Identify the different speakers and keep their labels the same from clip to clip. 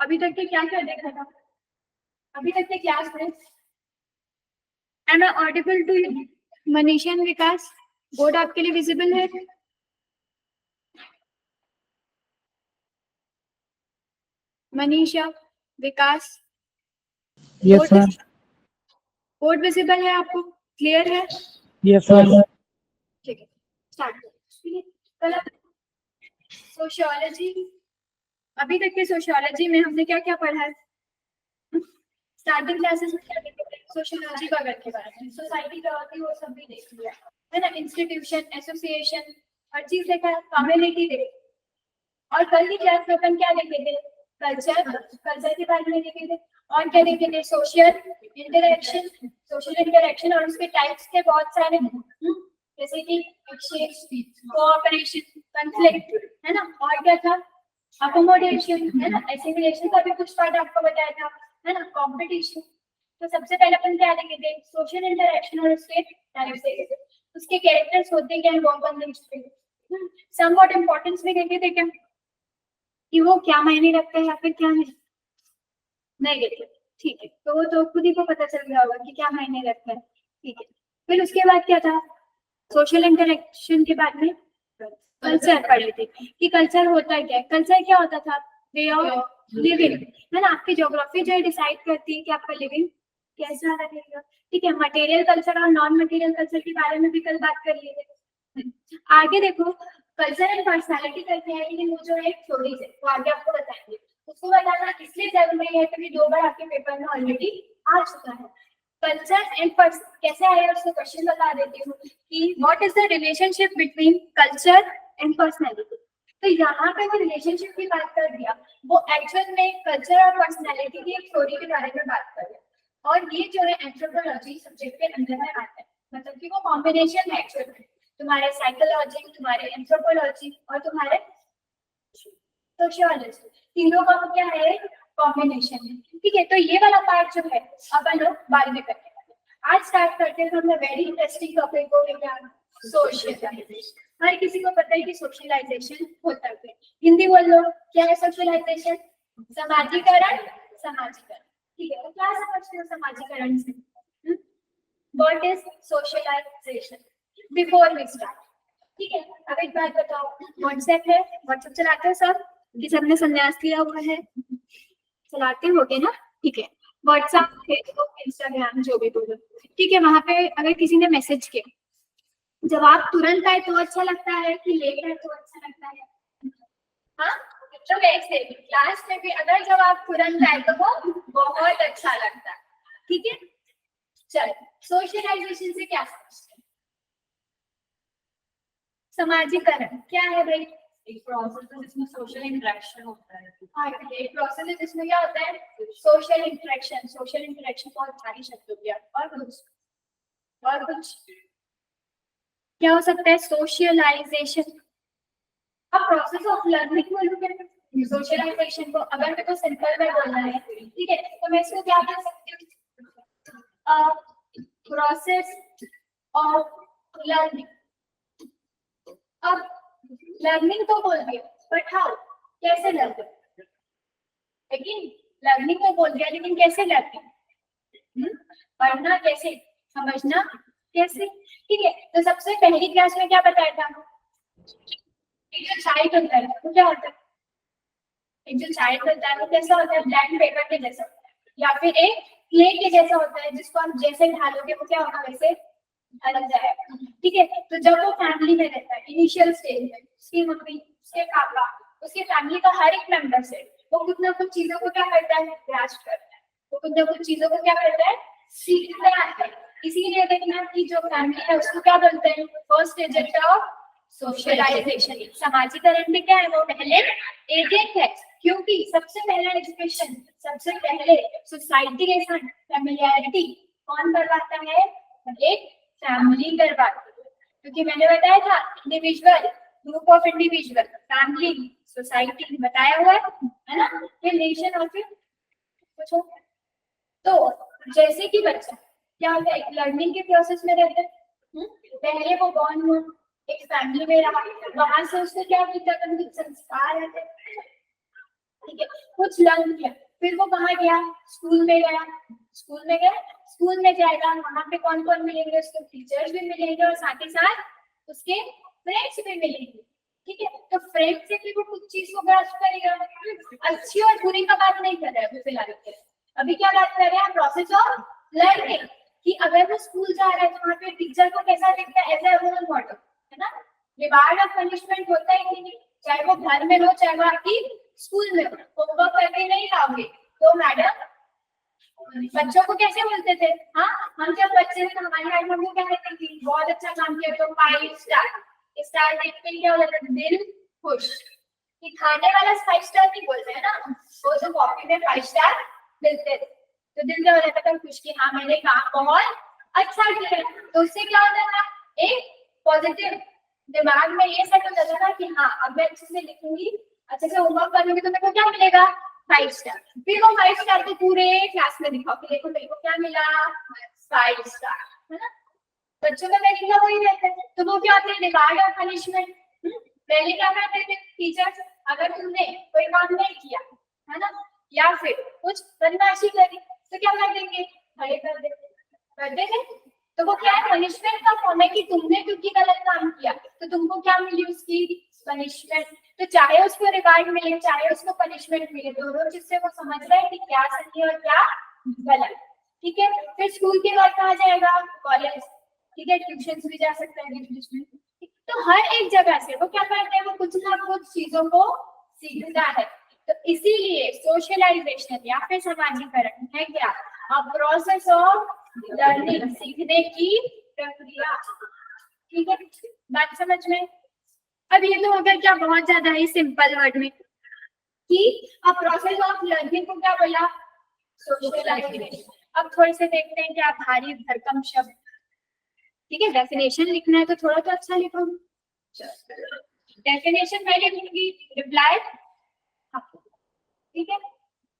Speaker 1: अभी तक के क्या क्या देखा था? अभी तक के क्लास में am I audible to Manisha and Vikas? Board आपके लिए विजिबल है? Manisha, Vikas,
Speaker 2: yes sir.
Speaker 1: Board visible है आपको? क्लियर है?
Speaker 2: Yes sir.
Speaker 1: ठीक है, स्टार्ट। सोशियोलॉजी, अभी तक के सोशियोलॉजी में हमने क्या क्या पढ़ा है? स्टार्टिंग क्लासेस में क्या देखते थे? सोशियोलॉजी का के बारे में, सोसाइटी क्या होती है वो सब भी देख लिया है ना, इंस्टीट्यूशन, एसोसिएशन, हर चीज देखा है, कम्युनिटी देखी। और कल की क्लास में अपन क्या देखे थे? कल्चर, कल्चर के बारे में देखे थे। और क्या देखे थे? सोशल इंटरेक्शन, सोशल इंटरेक्शन और उसके टाइप्स के बहुत सारे, जैसे कि एक्सचेंज, कोऑपरेशन, कॉन्फ्लिक्ट, है ना। और क्या था? अकोमोडेशन, है ना, एसिमिलेशन का भी कुछ पार्ट आपको बताया था, है ना, कंपटीशन। तो सबसे पहले अपन क्या देखे थे? सोशल इंटरेक्शन और उसके टाइप्स देखे थे, उसके कैरेक्टर्स होते क्या है वो अपन देखे थे। समवॉट इंपॉर्टेंस भी देखे थे क्या, कि वो क्या मायने रखते हैं या फिर क्या नहीं देखे? ठीक है, तो वो तो खुद ही को पता चल गया होगा कि क्या मायने रखते हैं। ठीक है, फिर उसके बाद क्या था? सोशल इंटरेक्शन के बाद में कल्चर पढ़े थे, कि कल्चर होता है क्या? कल्चर क्या होता था? वे ऑफ लिविंग, है ना। आपकी ज्योग्राफी जो है डिसाइड करती है कि आपका लिविंग कैसा रहेगा। ठीक है, मटेरियल कल्चर और नॉन मटेरियल कल्चर के बारे में भी कल बात कर लिए थे। आगे देखो, कल्चर एंड पर्सनालिटी करते हैं, लेकिन वो जो है थ्योरीज है, वो आगे आपको बताएंगे। उसको बताना इसलिए जरूरी है क्योंकि 2 बार आपके पेपर में ऑलरेडी आ चुका है। कल्चर एंड कैसे आया उसको क्वेश्चन बता देती हूँ कि what is the relationship between culture and personality. तो यहाँ पे वो रिलेशनशिप की बात कर दिया, वो एक्चुअल में कल्चर और पर्सनैलिटी की एक थ्योरी के बारे में बात कर दिया। और ये जो है एंथ्रोपोलॉजी सब्जेक्ट के अंदर में आता है, मतलब कि वो कॉम्बिनेशन है एक्चुअल में, तुम्हारे साइकोलॉजी, तुम्हारे एंथ्रोपोलॉजी और तुम्हारे सोशियोलॉजी, तीनों का क्या है? कॉम्बिनेशन है। ठीक है, तो ये वाला पार्ट जो है अपन लोग बाद में करने वाले। आज स्टार्ट करते हैं हम वेरी इंटरेस्टिंग टॉपिक को, क्या? सोशलाइजेशन। हर किसी को पता है कि सोशलाइजेशन होता है। हिंदी बोल लो, क्या है सोशलाइजेशन? समाजीकरण, समाजीकरण। ठीक है, तो क्या समझते हो समाजीकरण से? What is socialisation? Before we start, ठीक है, अब एक बात बताओ, व्हाट्सएप है, व्हाट्सएप चलाते हो सब? कि सबने संन्यास लिया हुआ है? चलाते होगे ना? ठीक है, व्हाट्सएप, फेसबुक, इंस्टाग्राम, जो भी बोलो, ठीक है। वहां पे अगर किसी ने मैसेज किया, जवाब तुरंत आए तो अच्छा लगता है कि लेट आए तो अच्छा लगता है? हाँ, तो वैसे क्लास में भी अगर जवाब तुरंत आए तो वो बहुत अच्छा लगता है। ठीक है, चलो सोशलाइजेशन से क्या समझते हैं? समाजीकरण क्या है भाई?
Speaker 3: एक प्रोसेस है जिसमें सोशल इंटरेक्शन होता है।
Speaker 1: हाँ, एक प्रोसेस है जिसमें क्या होता है? Social interaction. सोशल इंटरेक्शन बहुत सारी शब्दों की, और कुछ क्या हो सकता है? सोशलाइजेशन। अब प्रोसेस ऑफ लर्निंग बोलूंगे सोशलाइजेशन को, अगर मेरे को सिंपल में बोलना है, ठीक है, तो मैं इसको क्या बोल सकती हूँ? Process of learning. अब लर्निंग तो बोल दिया, बट हाउ? कैसे लर्निंग? लेकिन लर्निंग तो बोल दिया, लेकिन कैसे लर्निंग? पढ़ना कैसे, समझना कैसे? ठीक है, तो सबसे पहली क्लास में क्या बताया था? एक जो चाइल्ड होता है वो क्या होता है? एक जो चाइल्ड होता है वो कैसा होता है? ब्लैंक पेपर के जैसा होता है, या फिर एक क्ले के जैसा होता है, जिसको आप जैसे ढालोगे वो क्या होगा? वैसे ढल जाएगा। ठीक है, तो जब वो फैमिली में रहता है इनिशियल स्टेज में, उसकी मम्मी, उसके पापा, उसके फैमिली का हर एक मेंबर से वो कुछ ना कुछ चीजों को क्या करता है? ग्रास्प करता है, वो कुछ ना कुछ चीजों को क्या करता है? सीखता है। इसीलिए देखना कि जो फैमिली है उसको क्या बोलते हैं? First agent of socialisation. समाजीकरण में क्या है? वो पहले एजेंट है, क्योंकि सबसे पहला एजुकेशन, सबसे पहले सोसाइटी के साथ फैमिलियरिटी कौन करवाता है? एक फैमिली करवाती है। क्योंकि मैंने बताया था individual, group of individual, family, society बताया हुआ है ना, ये रिलेशन और फिर पूछो। तो जैसे कि बच्चा क्या होता है? लर्निंग के प्रोसेस में रहते हैं, पहले वो बॉर्न हुआ, एक फैमिली में रहा, वहां से उसको क्या किया? कुछ संस्कार आते हैं, ठीक है, कुछ लर्न किया, फिर वो कहाँ गया, स्कूल में गया, स्कूल में जाएगा, वहां पे कौन कौन मिलेंगे, उसको टीचर्स भी मिलेंगे और साथ ही साथ उसके फ्रेंड्स भी मिलेंगे। ठीक है, तो फ्रेंड्स से भी वो कुछ चीज को ग्रास्प करेगा। अच्छी और बुरी का बात नहीं कर रहे हैं अभी फिलहाल के, अभी क्या बात कर रहे हैं, प्रोसेस ऑफ लर्निंग, कि अगर वो स्कूल जा रहा है तो वहाँ पे टीचर को कैसा दिखता है, एज ए रोल मॉडल, है ना। रिवार्ड और पनिशमेंट होता है कि नहीं, चाहे वो घर में हो चाहे वो आपकी स्कूल में हो। होमवर्क करके नहीं लाओगे तो मैडम बच्चों को कैसे बोलते थे, हाँ हम जब बच्चे थे तो हमारी मैडम हमको क्या कहती थी, बहुत अच्छा काम किया तो 5 स्टार, स्टार देख के क्या होता था, दिल खुश। कि खाने वाला 5 स्टार नहीं बोलते है ना, वो जो कॉफी में 5 स्टार मिलते थे तो दिल क्या हो जाता था, खुश कि हाँ मैंने काम बहुत अच्छा किया। तो उससे क्या होता था, एक पॉजिटिव दिमाग में ये सेट हो जाता था कि हाँ अब मैं अच्छे से लिखूंगी, अच्छे से होमवर्क करूंगी तो मेरे को क्या मिलेगा, 5 स्टार। फिर वो 5 स्टार को पूरे क्लास में दिखाओ कि देखो मेरे को क्या मिला, 5 स्टार, है ना। बच्चों का मीनिंग का वही रहता है। तो वो क्या होते हैं, रिवार्ड और पनिशमेंट। पहले क्या करते थे टीचर्स, अगर तुमने कोई काम नहीं किया है ना, या फिर कुछ बदमाशी करी तो क्या कर देंगे, खड़े कर देंगे। तो वो क्या है, पनिशमेंट का फॉर्म है कि तुमने क्योंकि गलत काम किया तो तुमको क्या मिली, उसकी पनिशमेंट। तो चाहे उसको रिवार्ड मिले चाहे उसको पनिशमेंट मिले, दोनों चीज से वो समझ रहे हैं कि क्या सही है और क्या गलत। ठीक है, फिर स्कूल के बाद कहाँ जाएगा, कॉलेज। ठीक है, ट्यूशन भी जा सकता है बीच बीच में। तो हर एक जगह से वो क्या करते हैं, वो कुछ ना कुछ चीजों को सीखता है। तो इसीलिए सोशलाइजेशन या फिर सामाजिकरण है क्या, अ प्रोसेस ऑफ लर्निंग, सीखने की प्रक्रिया। ठीक है, बात समझ में। अब ये तो हो गया क्या, बहुत ज्यादा ही सिंपल वर्ड में कि अ प्रोसेस ऑफ लर्निंग को क्या बोला, सोशलाइजेशन। अब थोड़े से देखते हैं क्या भारी भरकम शब्द। ठीक है, डेफिनेशन लिखना है तो थोड़ा तो अच्छा लिखो। डेफिनेशन मैं लिखूंगी, रिप्लाई। ठीक है,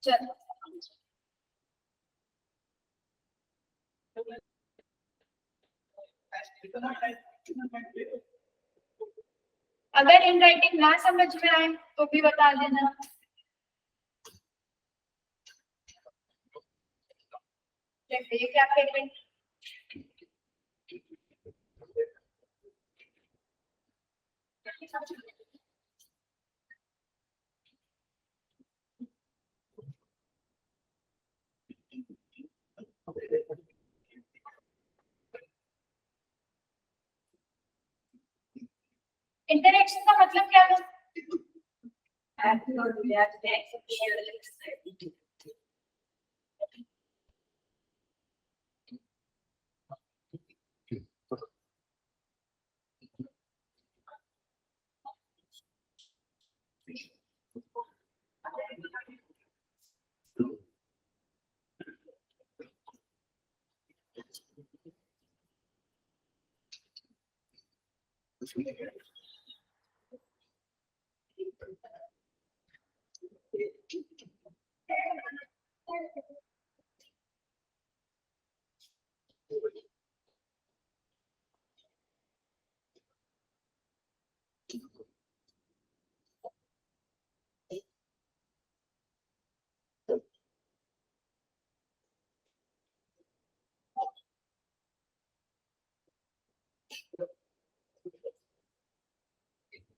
Speaker 1: चलो अगर इन राइटिंग ना समझ में आए तो भी बता देना। ये क्या कहते हैं, इंटरेक्शन का मतलब क्या है,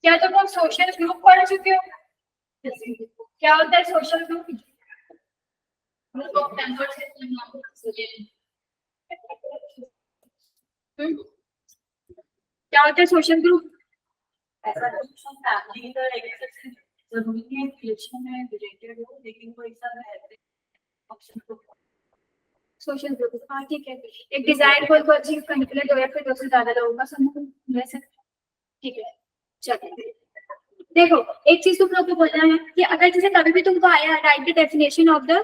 Speaker 1: क्या तुम लोग सोशल ग्रुप पढ़ चुके हो, क्या होता है social group, group of members. क्या होता है सोशल ग्रुप,
Speaker 3: ऐसा फैमिली का जरूरी है, रिलेशन में रिलेटेड हो लेकिन कोई सा रहते ऑप्शन को
Speaker 1: सोशल ग्रुप। हाँ ठीक है, एक डिजायर गोल को अचीव करने के लिए 2 या फिर 2 से ज्यादा लोगों का समूह रह सकता है। ठीक है, चलिए देखो एक चीज तुम लोग को बोलना है कि अगर जैसे कभी भी तुमको आया write the definition of the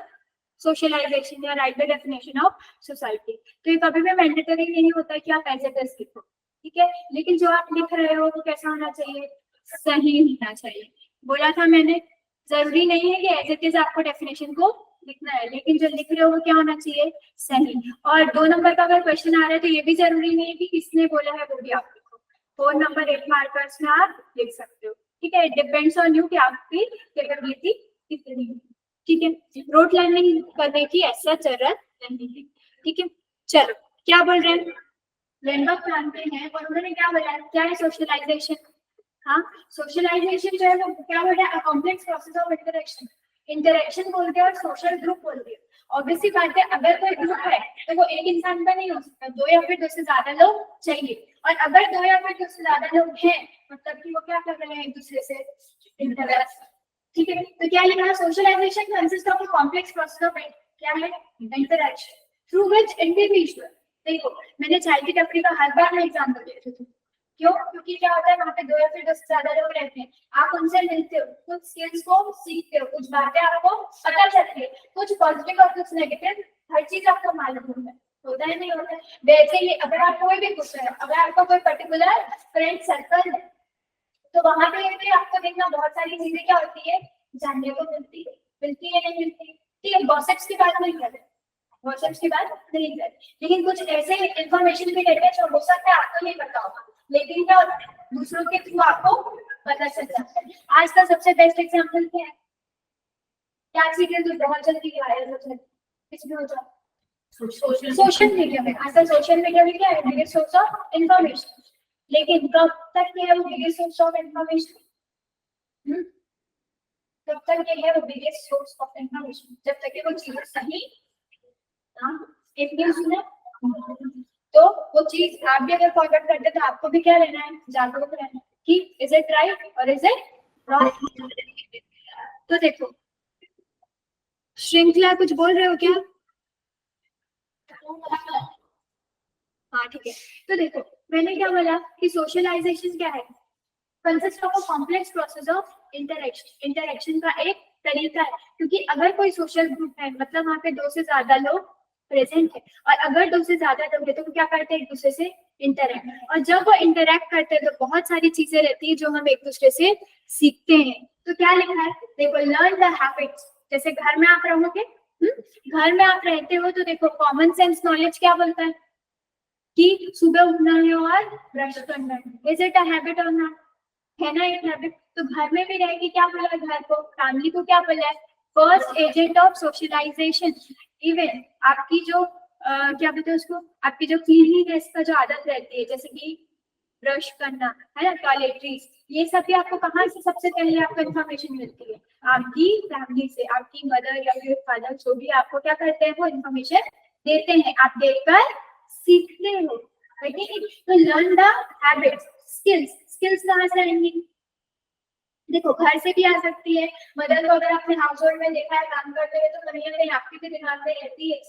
Speaker 1: socialization या write the definition of society, तो ये कभी भी मैंडेटरी नहीं होता है कि आप एज ए टेस्ट लिखो। ठीक है, लेकिन जो आप लिख रहे हो वो कैसा होना चाहिए, सही होना चाहिए। बोला था मैंने, जरूरी नहीं है कि एज इट इज आपको डेफिनेशन को लिखना है, लेकिन जो लिख रहे हो वो क्या होना चाहिए, सही। और 2 नंबर का अगर क्वेश्चन आ रहा है तो ये भी जरूरी नहीं है कि किसने बोला है वो भी आप लिखो, 4 नंबर 8 मार्कर्स में आप लिख सकते हो। ठीक है, इट डिपेंड्स ऑन यू कि आपकी कैपेबिलिटी ठीक है, रोट लर्निंग करने की ऐसा जरूरत नहीं है। ठीक है, चलो क्या बोल रहे हैं, लेंडबर्ग जानते हैं और उन्होंने क्या बोला, क्या है सोशलाइजेशन। हाँ, सोशलाइजेशन जो है वो क्या बोल रहा है, complex process of interaction. Interaction बोलते हैं और सोशल ग्रुप बोलते हैं। ऑब्वियसली बात है, अगर कोई ग्रुप है तो वो एक इंसान का नहीं हो सकता, दो या फिर दो से ज्यादा लोग चाहिए। और अगर दो या फिर दो से ज्यादा लोग हैं मतलब कि वो क्या कर रहे हैं, एक दूसरे से इंटरेक्ट। ठीक है, तो क्या लिखा है, socialisation consist of a complex process of क्या है, इंटरेक्शन थ्रू व्हिच इंडिविजुअल। देखो, मैंने चाय की टपरी का हर बार मैं एग्जाम्पल देती हूँ, क्यों, क्योंकि क्या होता है वहां पे दो या फिर दो से ज्यादा लोग रहते हैं, आप उनसे मिलते हो, कुछ स्किल्स को सीखते हो, कुछ बातें आपको पता चलती है, कुछ पॉजिटिव और कुछ नेगेटिव, हर चीज आपको मालूम होता है नहीं होता है। वैसे ही अगर आप कोई भी कुछ है, अगर आपका कोई पर्टिकुलर फ्रेंड सर्कल है तो वहां पे भी आपको देखना बहुत सारी चीजें क्या होती है, जानने को मिलती है नहीं मिलती। ठीक है, गॉसिप्स की बात नहीं कर रहे, गॉसिप्स की बात नहीं कर रहे, लेकिन कुछ ऐसे इंफॉर्मेशन भी रहते हैं जो हो सकता है आपको नहीं पता होगा, लेकिन क्या होता है दूसरों के थ्रू आपको पता चल जाता है। आज का सबसे बेस्ट एग्जाम्पल क्या है, क्या चीजें जो बहुत जल्दी वायरल हो जाती है, इसमें हो जाए सोशल मीडिया में। आजकल सोशल मीडिया में क्या है, बिगेस्ट सोर्स ऑफ इंफॉर्मेशन। लेकिन कब तक ये है वो बिगेस्ट सोर्स ऑफ इंफॉर्मेशन, तब तक ये है वो बिगेस्ट सोर्स ऑफ इंफॉर्मेशन जब तक ये वो चीज सही एक न्यूज सुने तो वो चीज आप भी अगर फॉरवर्ड करते तो आपको भी क्या रहना है, जागरूक रहना है कि इज इट राइट और इज इट रॉन्ग। तो देखो, श्रृंखला कुछ बोल रहे हो क्या? हाँ ठीक है, तो देखो मैंने क्या बोला कि सोशलाइजेशन क्या है, consist of a complex process of interaction. Interaction का एक तरीका है, क्योंकि अगर कोई सोशल ग्रुप है मतलब वहाँ पे दो से ज्यादा लोग प्रेजेंट है, और अगर दो से ज्यादा लोग है तो क्या करते हैं, एक दूसरे से इंटरेक्ट, और जब वो इंटरेक्ट करते हैं तो बहुत सारी चीजें रहती है जो हम एक दूसरे से सीखते हैं। तो क्या लिखा है, देखो लर्न द हैबिट्स। जैसे घर में आप रहोगे, घर में आप रहते हो तो देखो कॉमन सेंस नॉलेज क्या बोलता है कि सुबह उठना है और ब्रश करना है, इज इट अ हैबिट और नॉट, है ना एक हैबिट। तो घर में भी रहेगी, क्या बोला है घर को, फैमिली को क्या बोला है, first agent of socialisation. Even आपकी जो क्या बोलते हैं उसको, आपकी जो क्लीनलीनेस का जो आदत रहती है, जैसे कि ब्रश करना है ना, टॉयलेटरीज, ये सब भी आपको कहाँ से सबसे पहले आपको इन्फॉर्मेशन मिलती है, आपकी फैमिली से। आपकी मदर या फिर फादर जो भी आपको क्या करते हैं वो इन्फॉर्मेशन देते हैं, आप देखकर सीखते हो। तो लर्न द हैबिट्स, स्किल्स कहाँ से आएंगी, देखो घर से भी आ सकती है। मदर को अगर आपने हाउस होल्ड में देखा है काम करते हुए तो कहीं ना कहीं आपके भी दिमाग में रहती है।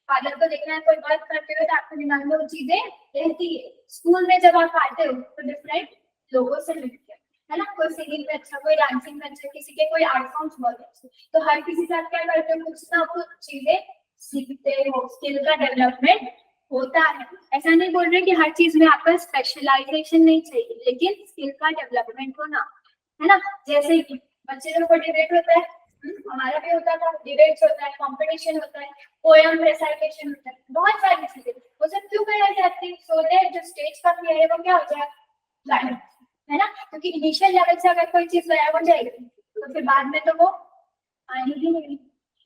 Speaker 1: फादर को देखना है कोई वर्क करते हुए तो आपके दिमाग में वो चीजें रहती है। स्कूल में जब आप आते हो तो डिफरेंट लोगों से मिलते है ना, कोई सिंगिंग में अच्छा, कोई डांसिंग में अच्छा, किसी के कोई आर्ट फॉर्म्स बहुत अच्छे, तो हर किसी से आप क्या करते हो, कुछ ना कुछ चीजें सीखते हो, स्किल का डेवलपमेंट होता है। ऐसा नहीं बोल रहे कि हर चीज में आपका स्पेशलाइजेशन नहीं चाहिए, लेकिन स्किल का डेवलपमेंट होना है ना। जैसे कि बच्चे लोग को डिबेट होता है, हमारा भी होता था, डिबेट्स होता है, कंपटीशन होता है, पोएम रेसाइटेशन होता है, बहुत सारी चीजें। वो सब क्यों कराई जाती है, सो दैट जो स्टेज का क्लियर है वो क्या हो जाए, है ना। क्योंकि इनिशियल लेवल से अगर कोई चीज गायब हो जाएगी तो फिर बाद में तो वो आएगी ही नहीं।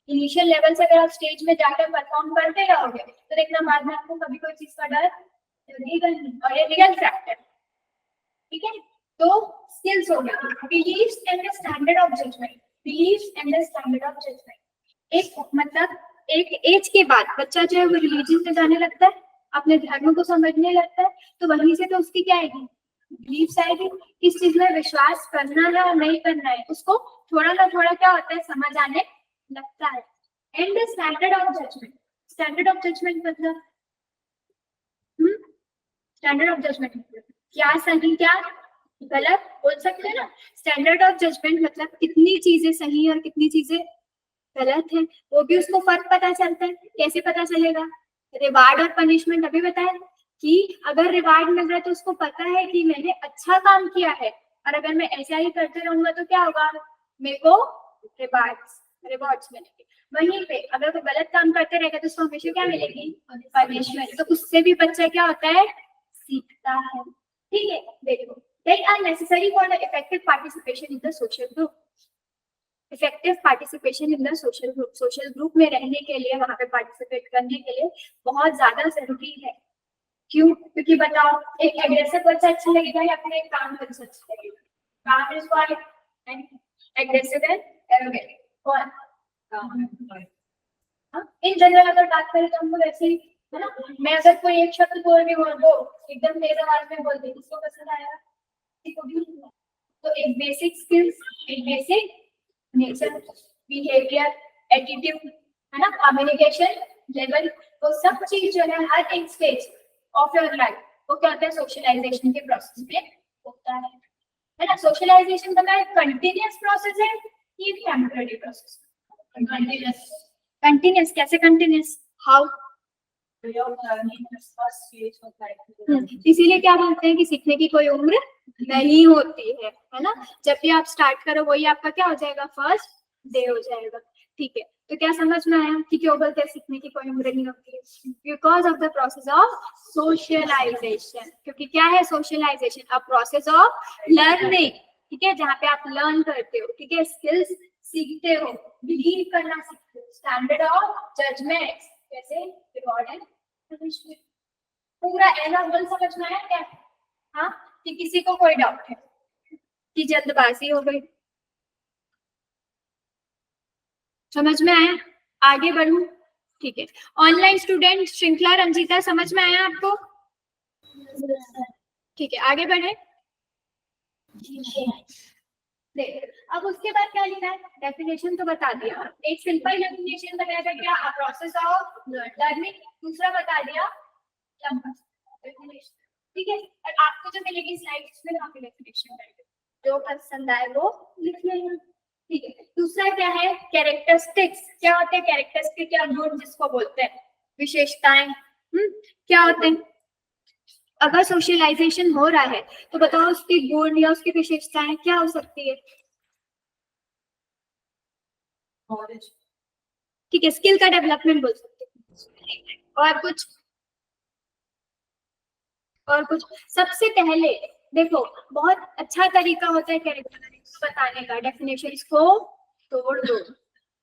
Speaker 1: इनिशियल लेवल से अगर आप स्टेज में जाकर परफॉर्म करते रहोगे तो देखना बाद में आपको कभी कोई चीज का डर लगेगा नहीं, और ये रियल फैक्ट है। ठीक है, तो स्किल्स हो गया, believes and the standard of judgement. Believes and the standard of judgement, एक मतलब एक एज के बाद बच्चा जो है वो रिलीजन में जाने लगता है, अपने धर्म को समझने लगता है, तो वहीं से तो उसकी क्या आएगी, बिलीव्स आएगी, किस चीज में विश्वास करना है और नहीं करना है, उसको थोड़ा ना थोड़ा क्या होता है समझ आने लगता है। And the standard of judgement, standard of judgement मतलब स्टैंडर्ड ऑफ जजमेंट क्या सही क्या गलत बोल सकते हैं ना। स्टैंडर्ड ऑफ जजमेंट मतलब कितनी चीजें सही और कितनी चीजें गलत है, वो भी उसको फर्क पता चलता है। कैसे पता चलेगा, रिवार्ड और पनिशमेंट अभी बताया कि अगर रिवार्ड मिल रहा है तो उसको पता है कि मैंने अच्छा काम किया है, और अगर मैं ऐसा ही करते रहूंगा तो क्या होगा, मेरे को रिवॉर्ड्स मिलेंगे। वहीं पे अगर वो गलत काम करते रहेगा तो उसको हमेशा क्या मिलेगी, पनिशमेंट। तो उससे भी बच्चा क्या होता है, सीखता है। ठीक है, देखो they are necessary for the effective participation in the social group. Effective participation in the social group में रहने के लिए, वहां पे पार्टिसिपेट करने के लिए बहुत ज्यादा जरूरी है। क्यों? क्योंकि बताओ, एक एग्रेसिव बच्चा अच्छा लगेगा या फिर एक काम बच्चा अच्छा लगेगा? काम is what? Aggressive and arrogant. कौन? इन जनरल अगर बात करें तो हमको वैसे ही है ना, मैं अगर कोई एक शब्द बोल रही हूँ वो एकदम तेज आवाज में बोल दी, किसको पसंद आएगा? किसी को भी नहीं। तो एक बेसिक स्किल्स, एक बेसिक नेचर, बिहेवियर, एटीट्यूड, है ना, कम्युनिकेशन लेवल, वो सब चीज जो है हर एक स्टेज ऑफ योर लाइफ वो क्या होता है, सोशलाइजेशन के प्रोसेस में होता है ना। सोशलाइजेशन का कंटिन्यूअस प्रोसेस है ये टेम्पररी प्रोसेस? कंटिन्यूअस। कंटिन्यूअस कैसे? Continuous how? इसीलिए क्या बोलते हैं कि सीखने की कोई उम्र नहीं होती है ना। जब भी आप स्टार्ट करो वही आपका क्या हो जाएगा, फर्स्ट डे हो जाएगा। ठीक है, तो क्या समझ में आया कि क्यों बोलते हैं सीखने की कोई उम्र नहीं होती है? Because of the process of socialisation. क्योंकि क्या है socialisation? A process of learning. ठीक है, जहाँ पे आप लर्न करते हो, ठीक है, स्किल्स सीखते हो, बिलीव करना सीखते हो, स्टैंडर्ड ऑफ जजमेंट, जैसे रिवॉर्ड एंड पनिशमेंट। पूरा एग्जाम्पल समझ में आया क्या? हाँ, कि किसी को कोई डाउट है कि जल्दबाजी हो गई? समझ में आया? आगे बढ़ूं? ठीक है, ऑनलाइन स्टूडेंट श्रृंखला रंजीता, समझ में आया आपको? ठीक है, आगे बढ़े। अब उसके बाद क्या लिखा है? डेफिनेशन तो बता दिया, एक सिंपल डेफिनेशन बताया क्या, प्रोसेस ऑफ लर्निंग। दूसरा बता दिया लंबा डेफिनेशन। ठीक है, और आपको जो मिलेगी स्लाइड्स में वहां पे डेफिनेशन रहेगी, जो पसंद आए वो लिख लेना। ठीक है, दूसरा क्या है, कैरेक्टरिस्टिक्स। क्या होते हैं कैरेक्टरिस्टिक या गुण जिसको बोलते हैं, विशेषताएं। क्या होते हैं? अगर सोशलाइजेशन हो रहा है तो बताओ उसकी गुण या उसकी विशेषताएं क्या हो सकती है? ठीक है, स्किल का डेवलपमेंट बोल सकते हैं। और कुछ? और कुछ? सबसे पहले देखो, बहुत अच्छा तरीका होता है कैरेक्टरिस्टिक्स बताने का, डेफिनेशंस को तोड़ दो।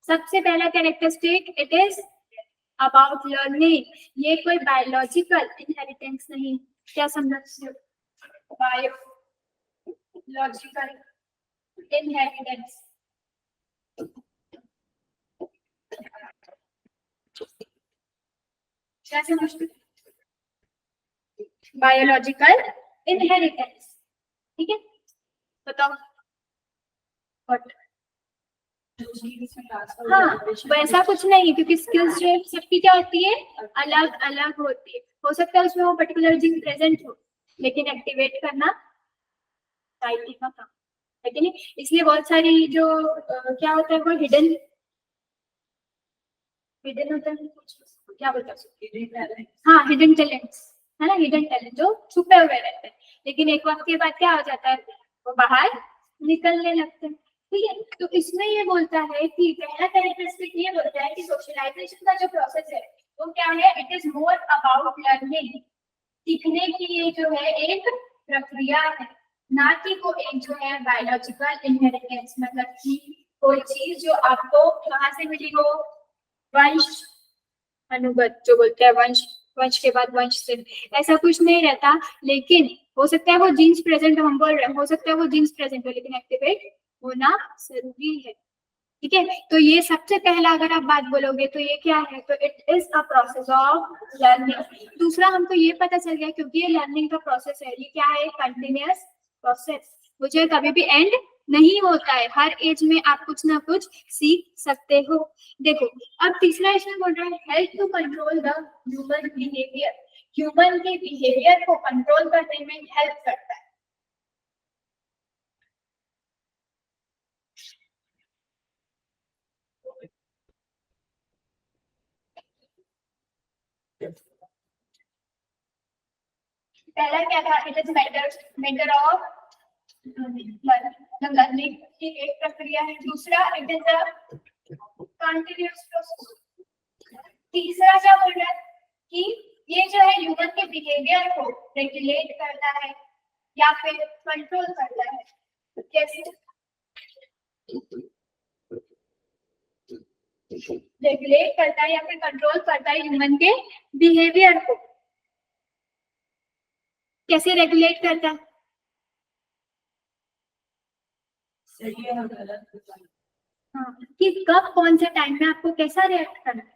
Speaker 1: सबसे पहला characteristic, it is about learning. ये कोई बायोलॉजिकल इनहेरिटेंस नहीं। क्या समझते हो? Biological inheritance. क्या समझते? Biological inheritance. ठीक है, बताओ व्हाट? हाँ, वैसा कुछ नहीं, क्योंकि स्किल्स जो है सबकी क्या होती है, अलग अलग होती है। हो सकता है उसमें वो पर्टिकुलर जीन प्रेजेंट हो, लेकिन एक्टिवेट करना आईटी का काम है कि नहीं। इसलिए बहुत सारी जो क्या होता है वो हिडन होता है, क्या बोलते हैं? हाँ, हिडन टैलेंट्स, है ना, हिडन टैलेंट जो छुपे हुए रहते हैं, लेकिन एक वक्त के बाद क्या हो जाता है, वो बाहर निकलने लगते हैं। ठीक है, तो इसमें ये बोलता है कि पहला कैरेक्टरिस्टिक ये बोलता है कि सोशलाइजेशन का जो प्रोसेस है वो क्या है, it is more about learning. सीखने की ये जो है एक प्रक्रिया है, ना कि वो एक जो है बायोलॉजिकल इनहेरिटेंस, मतलब कि कोई चीज जो आपको कहाँ से मिली हो, वंश अनुगत जो बोलते हैं, वंश, वंश के बाद वंश से, ऐसा कुछ नहीं रहता। लेकिन हो सकता है वो जीन्स प्रेजेंट हो, हम बोल रहे हैं हो सकता है वो जीन्स प्रेजेंट हो, लेकिन एक्टिवेट होना जरूरी है। ठीक है, तो ये सबसे पहला अगर आप बात बोलोगे तो ये क्या है, तो it is a process of learning. दूसरा हमको ये पता चल गया, क्योंकि ये लर्निंग का प्रोसेस है, ये क्या है, कंटिन्यूअस प्रोसेस, मुझे कभी भी एंड नहीं होता है। हर एज में आप कुछ ना कुछ सीख सकते हो। देखो, अब तीसरा इसमें बोल रहा है help to control the human behaviour. Human के बिहेवियर को कंट्रोल करने में हेल्प करता है। पहला क्या था, it is method of learning की एक प्रक्रिया है। दूसरा, it is a continuous process. तीसरा क्या बोल रहा है कि ये जो है ह्यूमन के बिहेवियर को रेगुलेट करता है या फिर कंट्रोल करता है। कैसे? रेगुलेट करता है या फिर कंट्रोल करता है ह्यूमन के बिहेवियर को। कैसे रेगुलेट करता है?
Speaker 3: सही है और गलत।
Speaker 1: हाँ, कि कब कौन से टाइम में आपको कैसा रिएक्ट करना है,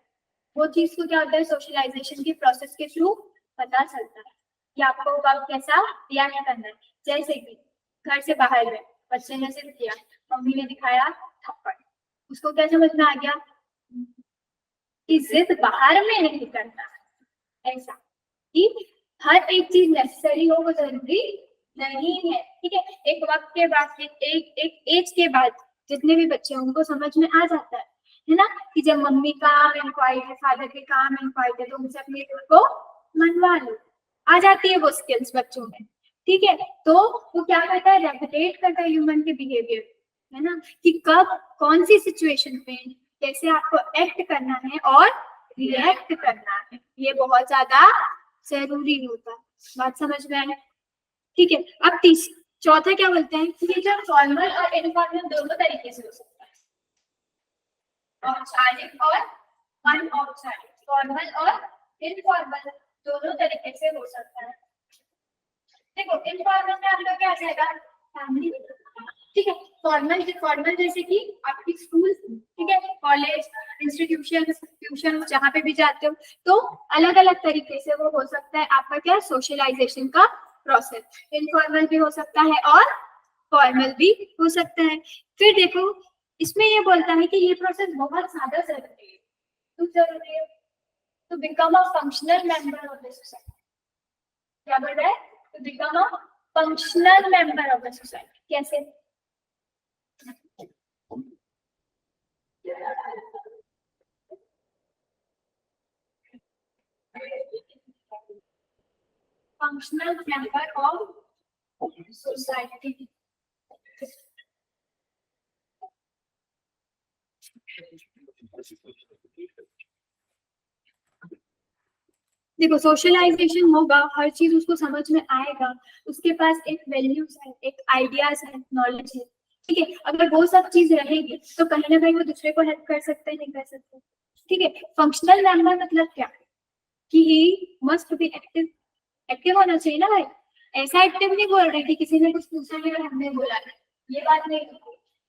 Speaker 1: वो चीज को क्या होता है सोशलाइजेशन की प्रोसेस के थ्रू पता चलता है कि आपको कब कैसा रिएक्ट करना है। जैसे कि घर से बाहर गए, बच्चे ने सिर्फ किया, मम्मी ने दिखाया थप्पड़, उसको क्या समझ में आ गया कि जिद बाहर में नहीं करना है, ऐसा कि हर एक चीज नेसेसरी हो वो जरूरी नहीं है। ठीक है, एक वक्त के बाद एक एज के बाद जितने भी बच्चे हैं उनको समझ में आ जाता है ना, कि जब मम्मी काम इंक्वाइट है, फादर के काम इंक्वाइट है, तो उनसे अपने को मनवा लो, आ जाती है वो स्किल्स बच्चों में। ठीक है, तो वो क्या करता है रेगुलेट करता है ह्यूमन के बिहेवियर, है ना, कि कब कौन सी सिचुएशन पे कैसे आपको एक्ट करना है और रिएक्ट करना है, ये बहुत ज्यादा जरूरी होता है। बात समझ में आई? ठीक है, अब चौथा क्या बोलते हैं कि जो फॉर्मल और इनफॉर्मल दोनों तरीके से हो सकता है, औपचारिक और अनऔपचारिक, फॉर्मल और इनफॉर्मल दोनों तरीके से हो सकता है। देखो इनफॉर्मल में आपका क्या आ जाएगा फैमिली, ठीक है, फॉर्मल जैसे कि आपकी स्कूल, ठीक है, कॉलेज, इंस्टीट्यूशन, ट्यूशन, जहाँ पे भी जाते हो, तो अलग अलग तरीके से वो हो सकता है आपका क्या सोशलाइजेशन का प्रोसेस। इनफॉर्मल भी हो सकता है और फॉर्मल भी हो सकता है। फिर देखो इसमें ये बोलता है कि ये प्रोसेस बहुत ज्यादा जरूरी है, तो जरूरी है to become a functional member of the society। क्या बोल रहा है? To become a functional member of the society। कैसे? Functional member of society। देखो सोशलाइजेशन होगा, हर चीज उसको समझ में आएगा, उसके पास एक वैल्यूज है, एक आइडियाज है, नॉलेज है। ठीक है, अगर वो सब चीज रहेगी तो कहीं ना कहीं वो दूसरे को हेल्प कर सकते हैं, नहीं कर सकते। ठीक है, फंक्शनल मेंबर मतलब क्या कि he must be active, active होना चाहिए ना भाई। ऐसा एक्टिव नहीं बोल रहे कि किसी ने कुछ पूछा नहीं और हमने बोला नहीं, ये बात नहीं,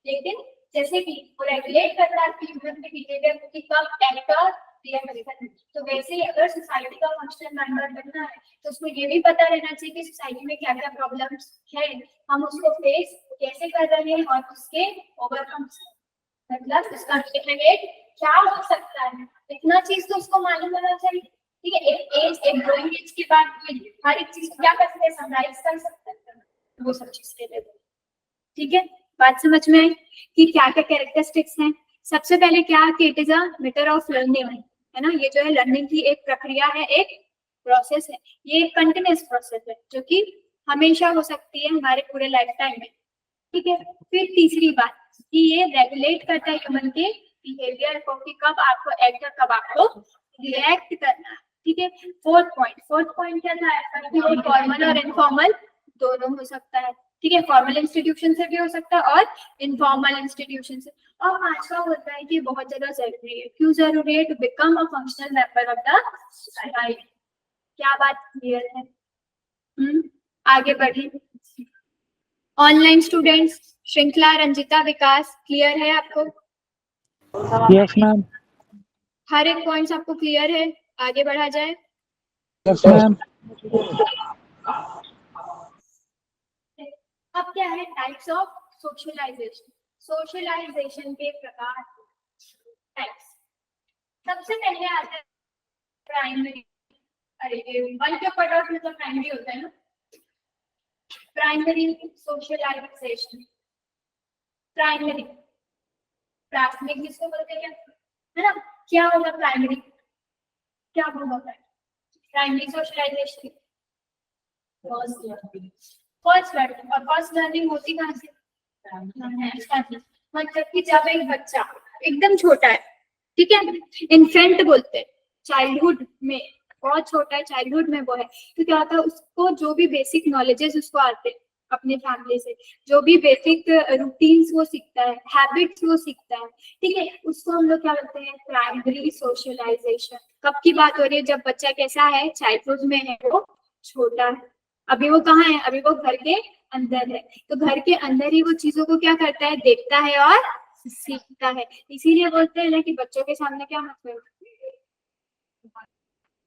Speaker 1: लेकिन जैसे कि वो रेगुलेट करता है ह्यूमन के बिहेवियर को कि कब एक्टर तो वैसे ही अगर सोसाइटी का फंक्शनल मेंबर बनना है तो उसको ये भी पता रहना चाहिए कि सोसाइटी में क्या क्या प्रॉब्लम्स है, हम उसको फेस कैसे कर रहे हैं और उसके ओवरकम, मतलब उसका रिलेटेड क्या हो सकता है, इतना चीज तो उसको मालूम होना चाहिए। ठीक है, एक ग्रोइंग एज के बाद हर एक चीज क्या कर सकते हैं, समराइज कर सकते हैं, वो सब चीज के लिए। ठीक है, बात समझ में आई कि क्या क्या कैरेक्टरिस्टिक्स हैं। सबसे पहले क्या कि it is a matter of learning, है ना, ये जो है लर्निंग की एक प्रक्रिया है, एक प्रोसेस है, ये एक कंटिन्यूअस प्रोसेस है जो कि हमेशा हो सकती है हमारे पूरे लाइफ टाइम में। ठीक है, फिर तीसरी बात कि ये रेगुलेट करता है ह्यूमन के बिहेवियर को कि कब आपको एक्ट और कब आपको रिएक्ट करना है। ठीक है, फोर्थ पॉइंट क्या था कि वो फॉर्मल और इनफॉर्मल दोनों हो सकता है। ठीक है, फॉर्मल इंस्टीट्यूशन से भी हो सकता है और इनफॉर्मल इंस्टीट्यूशन से। और पांचवा होता है कि बहुत ज्यादा जरूरी है, क्यों जरूरी है, to become a functional member of the society. क्या बात क्लियर है? आगे बढ़े। ऑनलाइन स्टूडेंट्स श्रृंखला, रंजिता, विकास, क्लियर है आपको?
Speaker 2: Yes ma'am.
Speaker 1: हर एक पॉइंट्स आपको क्लियर है? आगे बढ़ा जाए।
Speaker 2: Yes ma'am.
Speaker 1: अब क्या है टाइप्स ऑफ सोशलाइजेशन, सोशलाइजेशन के प्रकार, टाइप्स। सबसे पहले आता है प्राइमरी, अरे वन के ऊपर डॉट मतलब प्राइमरी होता है ना, प्राइमरी सोशलाइजेशन। प्राइमरी प्राथमिक जिसको बोलते हैं, है ना, क्या होगा प्राइमरी, क्या होगा प्राइमरी सोशलाइजेशन? फर्स्ट लर्निंग, और फर्स्ट लर्निंग होती कहाँ से? मतलब कि जब एक बच्चा एकदम छोटा है, ठीक है, इन्फेंट बोलते हैं, चाइल्डहुड में बहुत छोटा है, चाइल्डहुड में वो है, तो क्या होता है उसको जो भी बेसिक नॉलेजेस उसको आते हैं, अपने फैमिली से, जो भी बेसिक रूटीन्स वो सीखता है, हैबिट्स वो सीखता है, ठीक है, उसको हम लोग क्या बोलते हैं, प्राइमरी सोशलाइजेशन। कब की बात हो रही है, जब बच्चा कैसा है, चाइल्डहुड में है, वो छोटा है, अभी वो कहाँ है, अभी वो घर के अंदर है, तो घर के अंदर ही वो चीजों को क्या करता है, देखता है और सीखता है। इसीलिए बोलते हैं ना कि बच्चों के सामने क्या मत करो,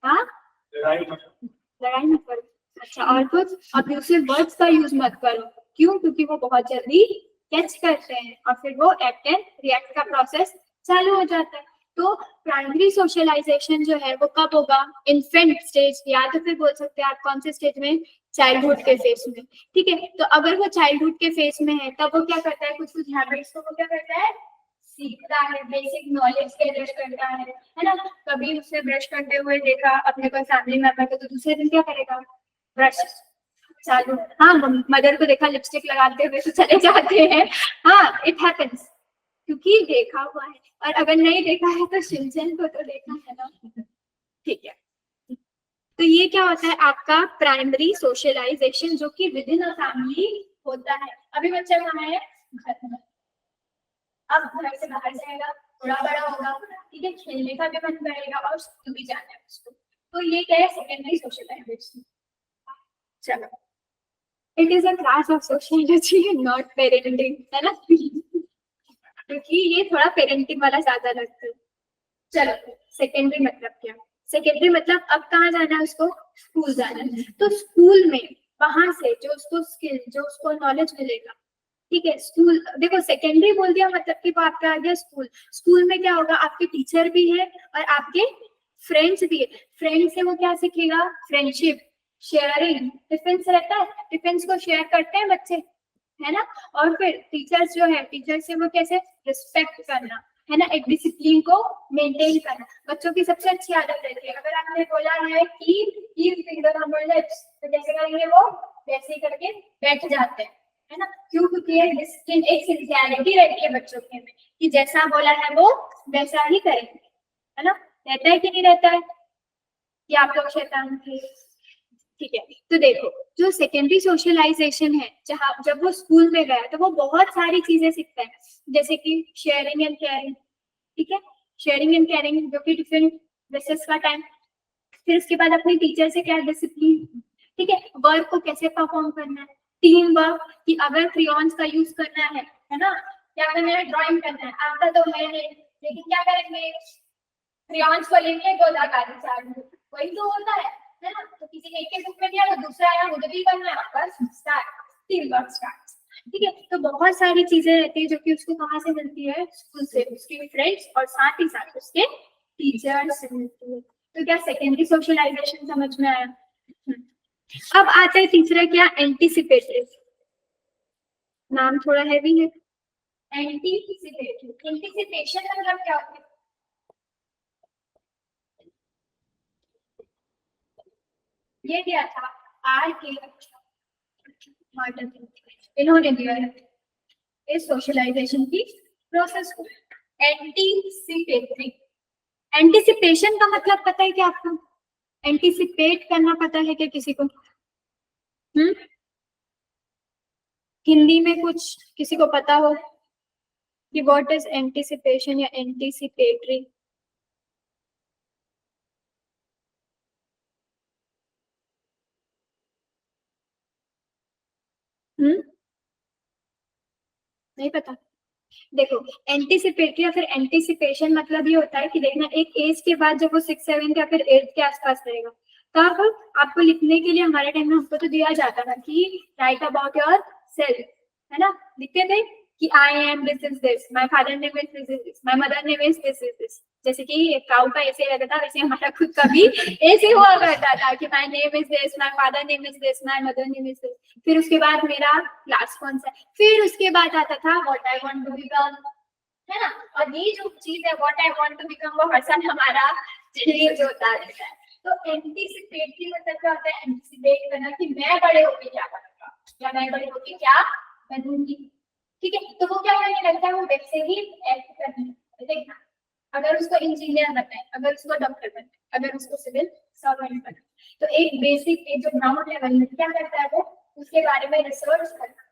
Speaker 1: हाँ, लड़ाई मत करो। अच्छा, और कुछ, अब्यूसिव वर्ड्स का यूज मत करो। क्यों? क्योंकि वो बहुत जल्दी कैच करते हैं और फिर वो एक्ट एंड रिएक्ट का प्रोसेस चालू हो जाता है। तो प्राइमरी सोशलाइजेशन जो है वो कब होगा, इन्फेंट स्टेज, या तो फिर बोल सकते हैं आप कौन से स्टेज में, चाइल्डहुड के फेज में, ठीक है। तो अगर वो चाइल्डहुड के फेज में है तब वो क्या करता है, कुछ कुछ हैबिट्स को वो क्या करता है, सीखता है, बेसिक नॉलेज गैदर करता है ना। कभी उसे ब्रश करते हुए देखा अपने कोई फैमिली मेंबर को, तो दूसरे दिन क्या करेगा, ब्रश चालू। हाँ, मदर को देखा लिपस्टिक लगाते हुए तो चले जाते हैं, हाँ, इट हैपेंस, क्योंकि देखा हुआ है। और अगर नहीं देखा है तो शिनचैन को तो देखा है ना, ठीक है। तो ये क्या होता है आपका प्राइमरी सोशलाइजेशन, जो कि विद इन अ फैमिली होता है। अभी बच्चा कहाँ है, घर में, अब घर से बाहर जाएगा, थोड़ा बड़ा होगा, ठीक है, खेलने का भी मन करेगा और स्कूल भी जाना है उसको, तो ये क्या है, सेकेंडरी सोशलाइजेशन। चलो, it is a class of sociology, not parenting, है ना, क्योंकि ये थोड़ा पेरेंटिंग वाला ज्यादा लगता है। चलो, सेकेंडरी मतलब क्या, सेकेंडरी मतलब अब कहाँ जाना है उसको, स्कूल जाना है। तो स्कूल में वहां से जो उसको स्किल, जो उसको नॉलेज मिलेगा, ठीक है, स्कूल देखो, सेकेंडरी बोल दिया मतलब कि वो आपका आ गया स्कूल। स्कूल में क्या होगा, आपके टीचर भी है और आपके फ्रेंड्स भी है। फ्रेंड से वो क्या सीखेगा, फ्रेंडशिप, शेयरिंग, डिफेंस रहता है, डिफेंस को शेयर करते हैं बच्चे, है ना। और फिर टीचर्स जो है, टीचर से वो कैसे, रिस्पेक्ट करना, है ना, एक डिसिप्लिन को मेंटेन करना। बच्चों की सबसे अच्छी आदत रहती है, अगर आपने बोला है कि फिंगर ऑन योर लिप्स, तो कैसे करेंगे वो, वैसे ही करके बैठ जाते हैं, है ना। क्यों? क्योंकि एक सिंसियरिटी रहती है बच्चों के में, कि जैसा बोला है वो वैसा ही करेंगे, है ना। रहता है कि नहीं रहता है, कि आप लोग शैतान थे, ठीक है। तो देखो, जो सेकेंडरी सोशलाइजेशन है, जहाँ जब वो स्कूल में गया तो वो बहुत सारी चीजें सीखता है, जैसे कि शेयरिंग एंड केयरिंग, ठीक है, शेयरिंग एंड केयरिंग, जो कि डिफरेंट रिसेस का टाइम। फिर उसके बाद अपने टीचर से क्या, डिसिप्लिन, ठीक है, वर्क को कैसे परफॉर्म करना है, टीम वर्क, कि अगर क्रियॉन्स का यूज करना है ना, क्या करना है, ड्राइंग करना है, आता तो है नहीं, लेकिन क्या करेंगे, क्रियॉन्स को लेंगे, गोला गाड़ी चालू, वही तो होता है ना। तो किसी ने एक के बुक में दिया तो दूसरा आया, मुझे भी करना है, बस स्टार्ट, टीम वर्क स्टार्ट, ठीक है। तो बहुत सारी चीजें रहती है जो कि उसको कहाँ से मिलती है, स्कूल से, उसके फ्रेंड्स और साथ ही साथ उसके टीचर्स से मिलती है। तो क्या सेकेंडरी सोशलाइजेशन समझ में आया? अब आता है तीसरा, क्या, एंटीसिपेटरी। नाम थोड़ा हैवी है, एंटीसिपेटरी। एंटीसिपेशन मतलब क्या होता है, ये दिया था आर के मार्टिन, इन्होंने दिया है इस सोशलाइजेशन की प्रोसेस को, एंटीसिपेटरी। एंटीसिपेशन का मतलब पता है क्या आपको, एंटीसिपेट करना पता है क्या किसी को? हिंदी में कुछ किसी को पता हो कि व्हाट इज एंटीसिपेशन या एंटीसिपेटरी? नहीं पता? देखो, एंटीसिपेटरी या फिर एंटीसिपेशन मतलब ये होता है कि देखना, एक एज के बाद जब वो 6 7 या फिर 8 के आसपास रहेगा, तब आपको लिखने के लिए हमारे टाइम में हमको तो दिया जाता था कि राइट अबाउट योर सेल्फ, है ना, लिखते थे कि I am this is this, my father name is this is this, my mother name is this is this. जैसे कि काउ का ऐसे रहता था, वैसे हमारा खुद का भी ऐसे हुआ करता था कि my name is this, my father name is this, my mother name is this. फिर उसके बाद मेरा क्लास कौन सा है, फिर उसके बाद आता था what I want to become, है ना। और ये जो चीज है what I want to become, वो हर साल हमारा चेंज होता रहता है। तो एंटीसिपेटरी मतलब क्या होता है, एंटीसिपेट करना कि मैं बड़े होके क्या करूंगा, या मैं बड़े होके क्या बनूंगी, ठीक है। तो वो क्या करने लगता है, वो वैसे ही एक्ट करने लगता है। देखना, अगर उसको इंजीनियर बनना है, अगर उसको डॉक्टर बनना है, अगर उसको सिविल सर्वेंट बनना है, तो एक बेसिक, एक जो ग्राउंड लेवल में क्या करता है, वो उसके बारे में रिसर्च करना,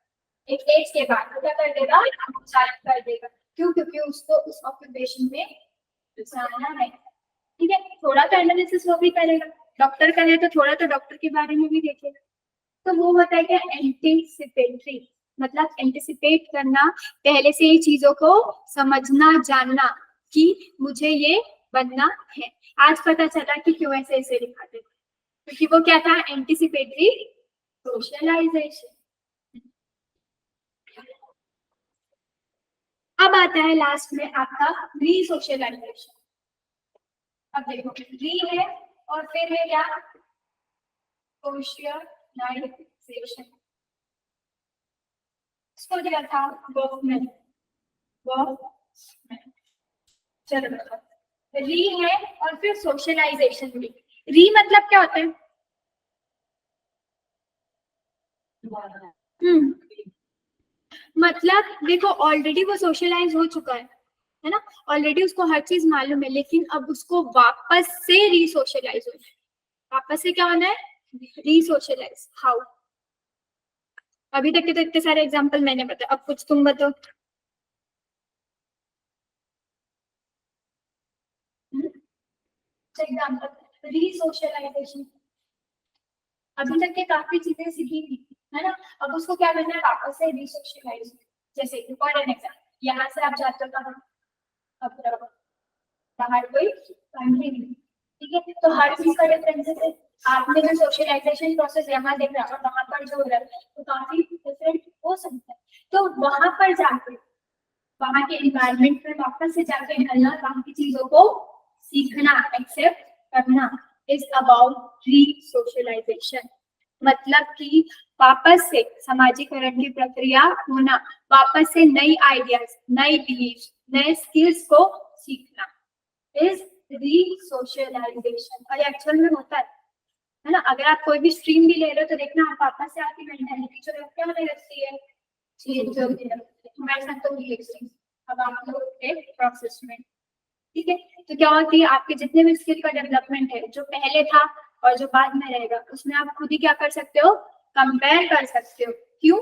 Speaker 1: एक एज के बाद वो क्या कर देगा, चालू कर देगा। क्यों? क्योंकि उसको उस ऑक्यूपेशन में जाना है। ठीक है, थोड़ा तो एनालिसिस वो भी करेगा, डॉक्टर करे तो थोड़ा तो डॉक्टर के बारे में भी देखेगा। तो वो होता है क्या, एंटीसिपेटरी, मतलब एंटिसिपेट करना, पहले से ही चीजों को समझना, जानना कि मुझे ये बनना है। आज पता चला कि क्यों ऐसे लिखा थे, क्योंकि वो क्या था, एंटिसिपेटरी सोशलाइजेशन। अब आता है लास्ट में आपका रीसोशलाइजेशन। अब देखो, री है और फिर है क्या, सोशलाइजेशन। इसको दिया था गवर्नमेंट, चलो बताओ, री है और फिर सोशलाइजेशन भी। री मतलब क्या होता है? मतलब देखो, ऑलरेडी वो सोशलाइज हो चुका है ना, ऑलरेडी उसको हर चीज मालूम है, लेकिन अब उसको वापस से रीसोशलाइज होना है। वापस से क्या होना है, रीसोशलाइज। हाउ? अभी तक के तो इतने सारे एग्जांपल मैंने बताया, अब कुछ तुम बताओ। एग्जांपल रीसोशलाइजेशन, अभी तक के काफी चीजें सीखी थी, है ना, अब उसको क्या करना है, वापस से रीसोशलाइज। जैसे फॉर एन एग्जाम्पल, यहाँ से आप जाते हो कहाँ, अब बाहर कोई कंट्री नहीं, ठीक है, तो हर चीज का डिफरेंस है। आपने जो सोशलाइजेशन प्रोसेस यहाँ देख रहा है और वहां पर जो हो रहा है, तो काफी डिफरेंट हो सकता है। तो वहां पर जाके, वहां के एनवायरनमेंट में वापस से जाके ढलना, वहां की चीजों को सीखना, एक्सेप्ट करना, इज अबाउट रीसोशलाइजेशन। मतलब कि वापस से समाजीकरण की प्रक्रिया होना, वापस से नई आइडियाज, नई बिलीफ, नए स्किल्स को सीखना इज रीसोशलाइजेशन। और एक्चुअल में होता है ना, अगर आप कोई भी स्ट्रीम भी ले रहे हो तो देखना, आप वापस से आपकी मेंटालिटी जो है क्या होने लगती है, चेंज होने लगती है। हमारे साथ तो ये चीज अब आप लोग एक प्रोसेस में, ठीक है, तो क्या होती है, आपके जितने भी स्किल का डेवलपमेंट है, जो पहले था और जो बाद में रहेगा, उसमें आप खुद ही क्या कर सकते हो, कंपेयर कर सकते हो। क्यों?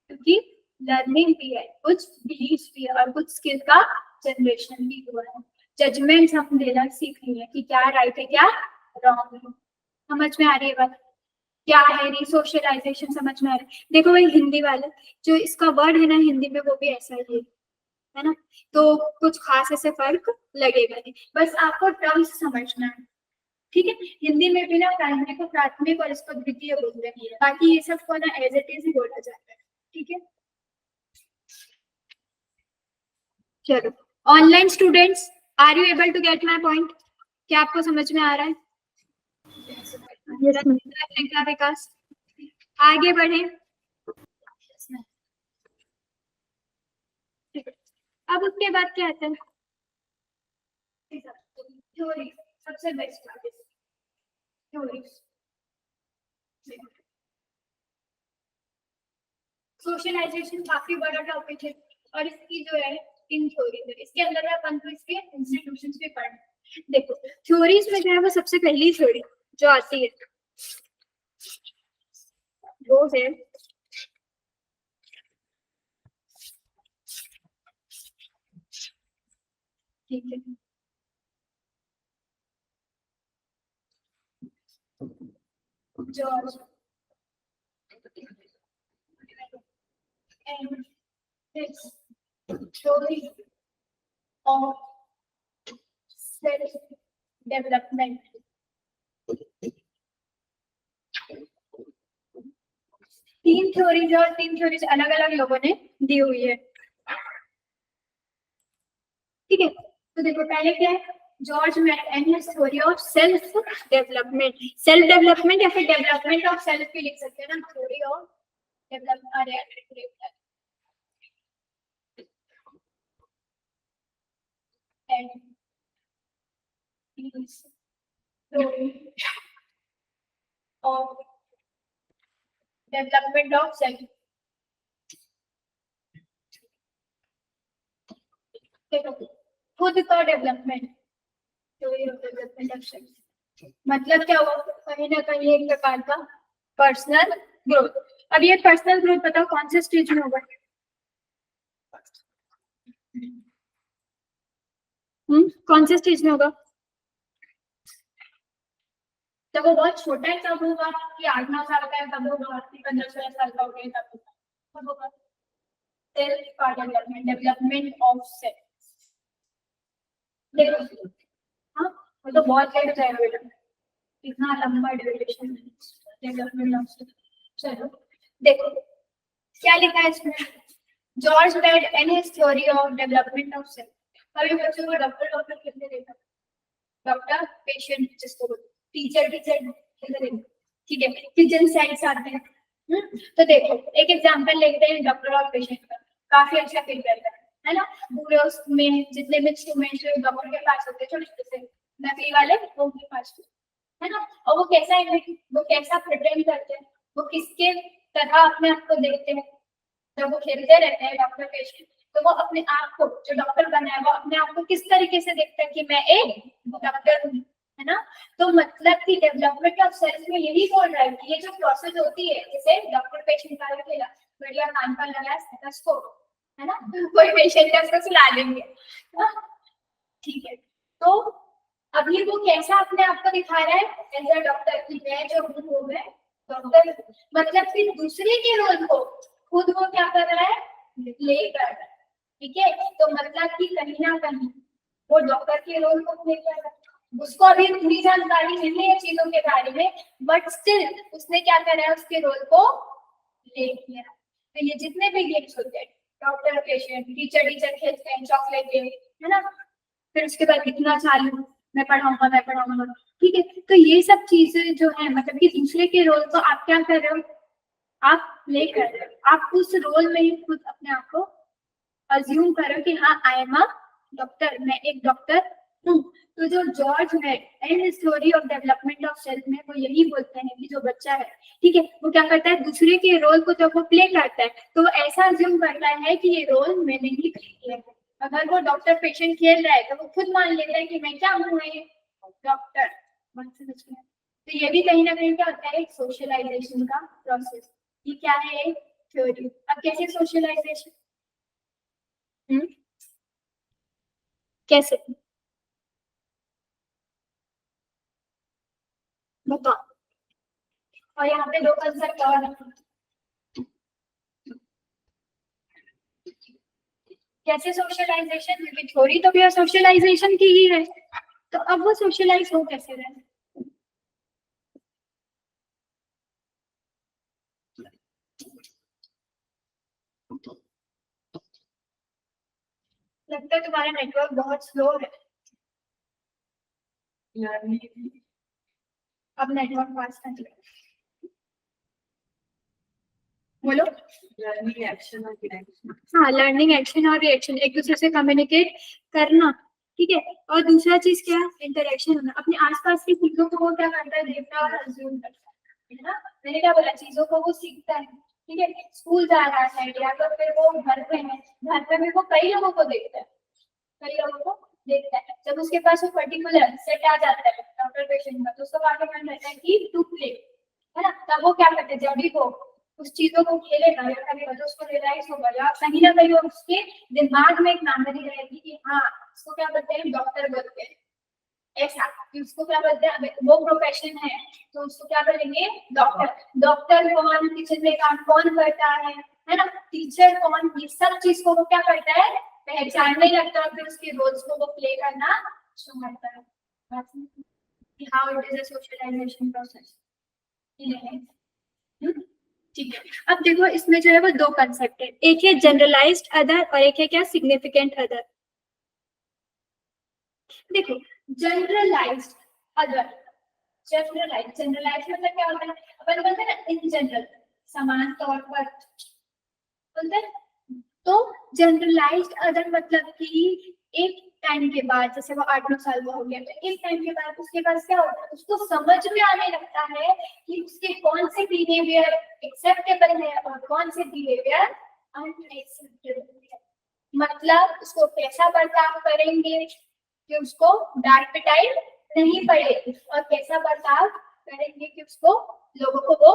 Speaker 1: क्योंकि लर्निंग भी है, कुछ बिलीफ भी है, और कुछ स्किल का जनरेशन भी हुआ है। जजमेंट हम लेना सीख रही है कि क्या राइट है, क्या रॉन्ग है। समझ में आ रही है बात? क्या है रीसोशलाइजेशन, समझ में आ रहा है? देखो भाई, हिंदी वाले जो इसका वर्ड है ना हिंदी में, वो भी ऐसा ही है ना, तो कुछ खास ऐसे फर्क लगेगा नहीं, बस आपको टर्म्स समझना है। ठीक है, हिंदी में भी ना प्राइमरी को प्राथमिक और इसको द्वितीय बोलते हैं, बाकी ये सब को ना एज इट इज ही बोला जाता है। ठीक है, चलो, online students, are you able to get my point? क्या आपको समझ में आ रहा है?
Speaker 2: Yes, ma'am.
Speaker 1: का विकास, आगे बढ़े। अब उसके बाद क्या आता है, थ्योरी, सबसे बेस्ट बात है थ्योरी। सोशलाइजेशन काफी बड़ा टॉपिक है, और इसकी जो है इन थ्योरीज है, इसके अंदर अपन को इसके इंस्टीट्यूशंस भी पढ़ना। देखो, थ्योरीज में जो है वो सबसे पहली थ्योरी जो आती है वो है ठीक है, George and his theory of self development. तीन थ्योरीज और तीन थ्योरीज अलग अलग लोगों ने दी हुई है। ठीक है, तो देखो पहले क्या है, George and his theory of self development. Self development या फिर डेवलपमेंट ऑफ सेल्फ भी लिख सकते हैं ना, theory of development and his theory of development of self। देखो, खुद का development, theory of development of self मतलब क्या हुआ, कहीं ना कहीं एक प्रकार का पर्सनल ग्रोथ। अब ये पर्सनल ग्रोथ बताओ कौन से स्टेज में होगा? कौन से स्टेज में होगा? जब वो बहुत छोटा है तब होगा, कि 8-9 साल का है तब होगा, कि 15-16 साल का हो गया तब होगा? सेल्फ का डेवलपमेंट, डेवलपमेंट ऑफ सेल्फ। देखो, हाँ वो तो बहुत लेट हो जाएगा बेटा, इतना लंबा ड्यूरेशन डेवलपमेंट ऑफ सेल्फ। चलो देखो क्या लिखा है इसमें, George bed and his theory of development of self. कभी बच्चों को डॉक्टर डॉक्टर कितने देखा, डॉक्टर पेशेंट जिसको बोलते, टीचर टीचर कितने देखा, ठीक है, किचन सेट्स आते हैं। तो देखो एक एग्जांपल लेते हैं डॉक्टर और पेशेंट का, काफी अच्छा फील करता है ना। पूरे उसमें जितने भी इंस्ट्रूमेंट्स डॉक्टर के पास होते हैं छोटे छोटे से नकली वाले, वो उनके पास है ना। और वो कैसा है, वो कैसा प्रिटेंड करते हैं, वो किसके तरह अपने आप को देखते हैं। जब वो खेलते रहते हैं डॉक्टर पेशेंट, तो वो अपने आप को, जो डॉक्टर बना है वो अपने आप को किस तरीके से देखते हैं कि मैं एक डॉक्टर हूँ, है ना। तो मतलब कि डेवलपमेंट ऑफ सेल्फ में यही बोल रहा है कि ये जो प्रोसेस होती है, जैसे डॉक्टर पेशेंट का खेला, बढ़िया कान पर लगाया स्टेथोस्कोप, है ना, कोई पेशेंट है उसको सुला देंगे, ठीक है। तो अभी वो कैसा अपने आप को दिखा रहा है, एज अ डॉक्टर की मैं जो हूँ वो मैं डॉक्टर, मतलब कि दूसरे के रोल को खुद वो क्या कर रहा है, प्ले कर रहा है, ठीक है। तो मतलब कि कहीं ना कहीं वो डॉक्टर के रोल को प्ले कर रहा है, उसको अभी पूरी जानकारी नहीं है चीजों के बारे में, बट स्टिल उसने क्या करा है, उसके रोल को प्ले किया। तो ये जितने भी गेम्स होते हैं, डॉक्टर पेशेंट, टीचर टीचर खेलते हैं, चॉकलेट गेम, है ना, फिर उसके बाद कितना चालू मैं पढ़ाऊंगा, ठीक है। तो ये सब चीजें जो है, मतलब कि दूसरे के रोल को आप क्या कर रहे हो, आप प्ले कर रहे हो, आप उस रोल में ही खुद अपने आप को अज्यूम करो कि हाँ आई एम अ डॉक्टर, मैं एक डॉक्टर हूँ। तो जो जॉर्ज है and theory of development of self में वो यही बोलते हैं कि जो बच्चा है, ठीक है, वो क्या करता है, दूसरे के रोल को जब वो प्ले करता है तो वो ऐसा अज्यूम करता है कि ये रोल मैंने ही प्ले किया है। अगर वो डॉक्टर पेशेंट खेल रहा है तो वो खुद मान लेता है कि मैं क्या हूँ, डॉक्टर। तो ये भी कहीं ना कहीं क्या होता है, एक सोशलाइजेशन का प्रोसेस। ये क्या है, एक थ्योरी। अब कैसे सोशलाइजेशन, कैसे बताओ। और यहाँ पे दो कंसेप्ट और हैं। कैसे सोशलाइजेशन, थ्योरी तो भैया सोशलाइजेशन की ही है, तो अब वो सोशलाइज हो कैसे रहे, लगता है तुम्हारा नेटवर्क बहुत स्लो है। अब नेटवर्क फास्ट है, बोलो।
Speaker 3: लर्निंग एक्शन और रिएक्शन।
Speaker 1: हाँ, लर्निंग एक्शन और रिएक्शन, एक दूसरे से कम्युनिकेट करना, ठीक है। और दूसरा चीज क्या, इंटरेक्शन होना, अपने आसपास की चीजों को वो क्या करता है, देखता है और अज्यूम करता है ना। मैंने क्या बोला, चीजों को वो सीखता है, ठीक है। स्कूल जा रहा है या तो फिर वो घर पे है, घर पे भी वो कई लोगों को देखता है, कई लोगों को देखता है। जब उसके पास वो पर्टिकुलर सेट आ जाता है डॉक्टर पेशेंट का, तो उसको काफी मन रहता है कि टू प्ले, है ना। तब वो क्या करते हैं, जब भी वो उस चीजों को खेलेगा या करेगा तो उसको रियलाइज होगा, या कहीं ना कहीं उसके दिमाग में एक मेमोरी रहेगी कि हाँ इसको क्या बोलते हैं, डॉक्टर बोलते हैं, ऐसा कि उसको क्या बोलते हैं, वो प्रोफेशन है तो उसको क्या बोलेंगे, डॉक्टर। डॉक्टर कौन, किचन में काम कौन करता है ना, टीचर कौन, ये सब चीज को वो क्या करता है, पहचानने लगता है, फिर उसके रोल्स को वो प्ले करना शुरू करता है। How it is a socialisation process, ठीक है। अब देखो इसमें जो है वो दो कंसेप्ट है, एक है जनरलाइज्ड अदर और एक है क्या, सिग्निफिकेंट अदर। देखो जनरलाइज्ड अदर, जनरलाइज मतलब क्या होता है, अपन बोलते हैं ना इन जनरल, समान तौर पर बोलते हैं। तो जनरलाइज्ड अदर मतलब कि एक टाइम के बाद, जैसे वो 8-9 साल का हो गया, तो एक टाइम के बाद उसके पास क्या होता है, उसको समझ में आने लगता है कि उसके कौन से बिहेवियर एक्सेप्टेबल है और कौन से बिहेवियर अनएक्सेप्टेबल है। मतलब उसको कैसा बर्ताव करेंगे कि उसको डांट पिटाई नहीं पड़े, और कैसा बर्ताव करेंगे कि उसको, लोगों को वो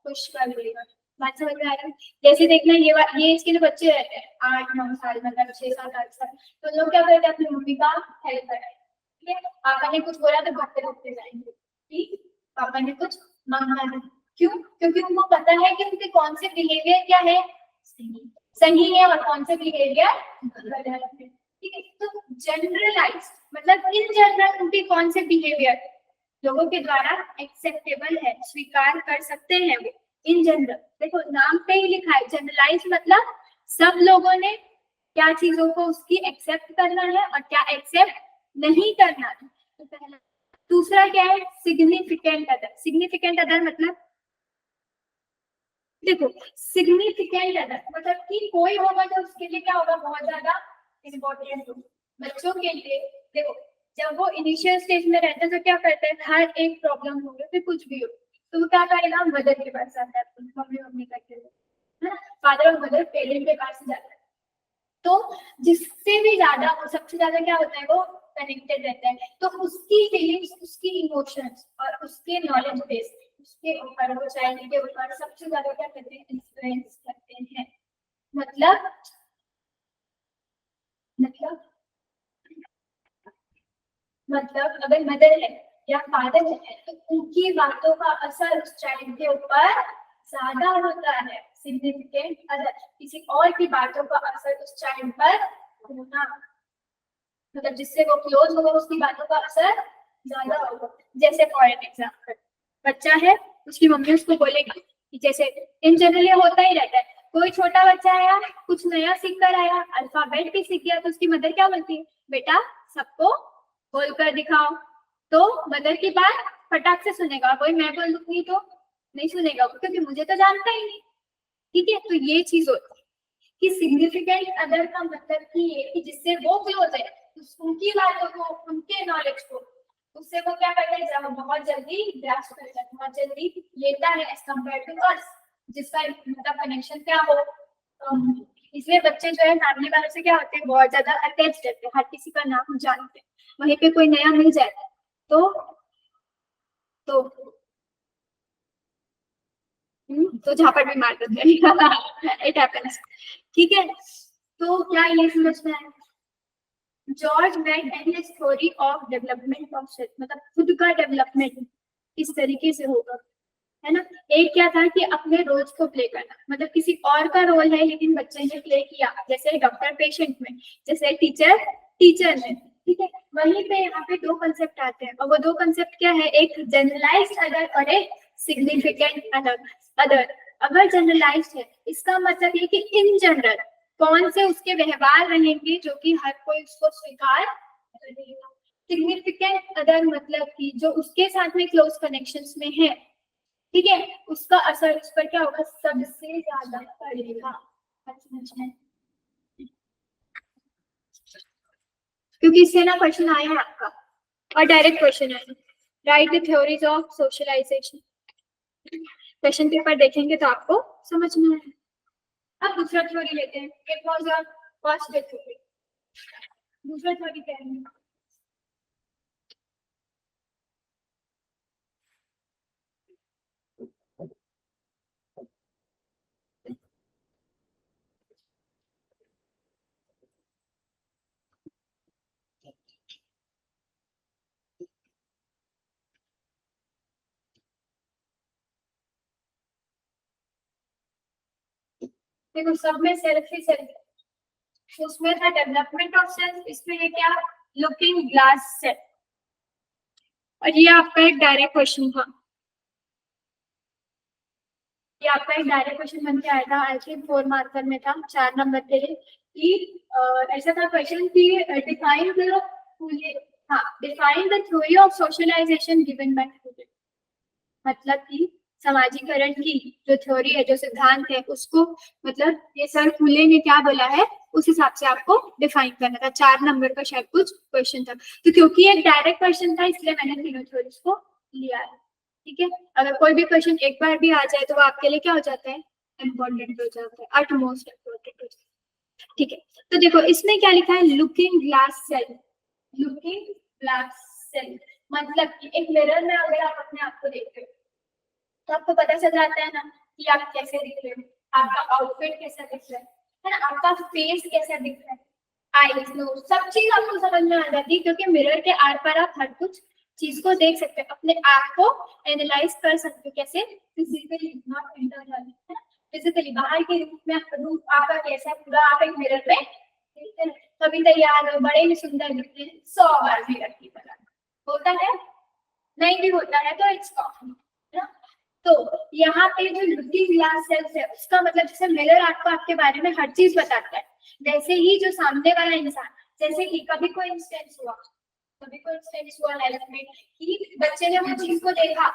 Speaker 1: पुश कर देगा। बात समझ में आ रहा है? जैसे देखना ये एज के जो बच्चे रहते हैं 8-9 साल, मतलब 6-7-8 साल, तो लोग क्या करते हैं अपनी मम्मी का हेल्प करते हैं। ठीक है, पापा ने कुछ बोला तो भागते भागते जाएंगे, ठीक, पापा ने कुछ मांगा है, क्यों? क्योंकि उनको पता है कि उनके कौन से बिहेवियर क्या है सही है और कौन से बिहेवियर गलत है। ठीक है, तो जनरलाइज मतलब इन जनरल उनके कौन से बिहेवियर लोगों के द्वारा एक्सेप्टेबल है, स्वीकार कर सकते हैं वो इन जनरल। देखो नाम पे ही लिखा है जनरलाइज, मतलब सब लोगों ने क्या चीजों को उसकी एक्सेप्ट करना है और क्या एक्सेप्ट नहीं करना है। तो पहला। दूसरा क्या है? Significant other. सिग्निफिकेंट अदर मतलब देखो सिग्निफिकेंट अदर मतलब कि कोई होगा जो उसके लिए क्या होगा, बहुत ज्यादा इम्पोर्टेंट होगा बच्चों के लिए। देखो जब वो इनिशियल स्टेज में रहते हैं तो क्या करते हैं, हर एक प्रॉब्लम हो गई फिर कुछ भी हो तो वो क्या करेगा, मदर के पास आता है, मम्मी करके, है ना, फादर और मदर पेरेंट के पास जाता है। तो जिससे भी ज्यादा वो सबसे ज्यादा क्या होता है, वो कनेक्टेड रहता है। तो उसकी फीलिंग्स, उसकी इमोशंस और उसके नॉलेज बेस उसके ऊपर, वो चाइल्ड के ऊपर सबसे ज्यादा क्या करते हैं, इन्फ्लुएंस करते हैं। मतलब मतलब मतलब अगर मदर है या फादर है तो उनकी बातों का असर उस चाइल्ड के ऊपर ज्यादा होता है। सिग्निफिकेंट अदर, किसी और की बातों का असर उस चाइल्ड पर होना, मतलब जिससे वो क्लोज होगा उसकी बातों का असर ज्यादा होगा। जैसे फॉर एग्जाम्पल बच्चा है, उसकी मम्मी उसको बोलेगी कि जैसे इन जनरल होता ही रहता है, कोई छोटा बच्चा आया कुछ नया सीख कर आया, अल्फाबेट भी सीख गया, तो उसकी मदर क्या बोलती है, बेटा सबको बोलकर दिखाओ। तो मदर की बात फटाक से सुनेगा, कोई मैं बोल दूंगी तो नहीं सुनेगा क्योंकि मुझे तो जानता ही नहीं। ठीक है, तो ये चीज होती है कि सिग्निफिकेंट अदर का मतलब कि जिससे वो क्लोज है, उनकी बातों को, उनके नॉलेज को, उससे वो क्या करता है, बहुत जल्दी ग्रास्प करता है, बहुत जल्दी लेता है एज कम्पेयर टू अस, जिसका मतलब कनेक्शन क्या हो। इसलिए बच्चे जो है फैमिली वालों से क्या होते हैं, बहुत ज्यादा अटैच रहते हैं, हर किसी का नाम जानते हैं। वहीं पे कोई नया मिल जाए तो तो झापड़ भी मार देते हैं। It happens. ठीक है, तो क्या ये समझना है, George Mac and his theory of development of self, मतलब खुद का डेवलपमेंट इस तरीके से होगा, है ना। एक क्या था कि अपने रोल्स को प्ले करना, मतलब किसी और का रोल है लेकिन बच्चे ने प्ले किया, जैसे डॉक्टर पेशेंट में, जैसे टीचर टीचर में। ठीक है, वहीं पे यहाँ पे दो कंसेप्ट आते हैं और वो दो कंसेप्ट क्या है, एक जनरलाइज्ड अदर और एक सिग्निफिकेंट अदर। अगर जनरलाइज्ड है इसका मतलब ये कि इन जनरल कौन से उसके व्यवहार रहेंगे जो कि हर कोई उसको स्वीकार करेगा। सिग्निफिकेंट अदर मतलब कि जो उसके साथ में क्लोज कनेक्शंस में है, ठीक है, उसका असर उस पर क्या होगा, सबसे ज्यादा पड़ेगा। क्योंकि इससे ना क्वेश्चन आया है आपका और डायरेक्ट क्वेश्चन है, write the theories of socialization. Question paper देखेंगे तो आपको समझ में आएगा। अब दूसरा थ्योरी लेते हैं, it was your first theory. दूसरा थ्योरी क्या है, देखो सब में सेल्फ ही सेल्फ, उसमें था डेवलपमेंट ऑफ सेल्फ, इसमें ये क्या, लुकिंग ग्लास सेल्फ। और ये आपका एक डायरेक्ट क्वेश्चन था, ये आपका एक डायरेक्ट क्वेश्चन बन के आया था, आई थिंक 4 मार्कर में था, 4 नंबर के लिए। कि ऐसा था क्वेश्चन कि डिफाइन द, हाँ, define the theory of socialization given by Cooley, मतलब कि समाजीकरण की जो थ्योरी है, जो सिद्धांत है, उसको मतलब ये सर फूले ने क्या बोला है उस हिसाब से आपको डिफाइन करना था। 4 नंबर का शायद कुछ क्वेश्चन था, तो क्योंकि एक डायरेक्ट क्वेश्चन था इसलिए मैंने तीनों थ्योरीज को लिया है। ठीक है, अगर कोई भी क्वेश्चन एक बार भी आ जाए तो वो आपके लिए क्या हो जाता है, इम्पोर्टेंट हो जाता है, अटमोस्ट इम्पोर्टेंट हो जाता है। ठीक है, तो देखो इसमें क्या लिखा है, looking glass self. Looking glass self मतलब कि एक मिरर में अगर आप अपने आप को देखते हो तो आपको पता चल जाता है ना कि आप कैसे दिख रहे हो, आपका आउटफिट कैसा दिख रहा है ना, आपका फेस कैसा दिख रहा है, आईज नोज सब चीज आपको समझ में आ जाती है, क्योंकि मिरर के आर पार आप हर कुछ चीज को देख सकते हो, अपने आप को एनालाइज कर सकते हो, कैसे फिजिकली नॉट इंटरनली, है ना, फिजिकली बाहर के रूप में रूप आपका कैसा है पूरा आप एक मिरर में देखते हैं। कभी तैयार हो बड़े ही सुंदर दिखते हैं 100 बार मिरर की तरह, होता है नहीं भी होता है तो इट्स कॉमन, है ना। तो यहाँ पे जो लुकिंग ग्लास सेल्स है उसका मतलब जैसे मिरर आपको आपके बारे में हर चीज बताता है, वैसे ही जो सामने वाला इंसान, जैसे कि कभी कोई इंस्टेंस हुआ लाइफ में कि बच्चे ने वो चीज को देखा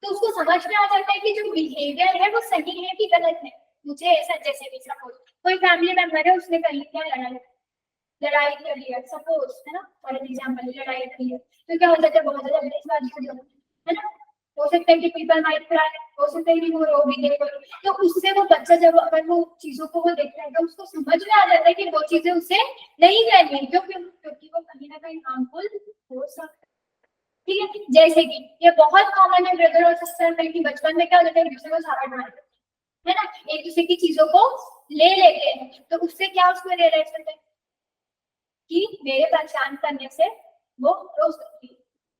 Speaker 1: तो उसको समझ में आ जाता है कि जो बिहेवियर है वो सही है कि गलत है। मुझे ऐसा जैसे भी सपोज कोई फैमिली मेंबर है उसने कर लिया लड़ाई कर लिया सपोज, है ना, फॉर एग्जाम्पल लड़ाई कर लिया तो क्या हो जाता है, बहुत ज्यादा बहसबाजी हो जाती है ना, हो सकता है कि पीपल माइट क्राई, हो सकता है कि वो रो भी दे, तो उससे वो बच्चा जब अगर वो चीजों को वो देखता है तो उसको समझ में आ जाता है कि वो चीजें उससे नहीं करनी है, क्योंकि वो कहीं ना कहीं हार्मफुल हो सकता है। ठीक है, जैसे कि ये बहुत कॉमन है ब्रदर और सिस्टर में कि बचपन में क्या होता है, एक दूसरे को झापड़ मारते हैं ना, एक दूसरे की चीजों को ले लेते हैं, तो उससे क्या उसमें रियलाइज करते हैं कि मेरे पहचान करने से वो रोज करती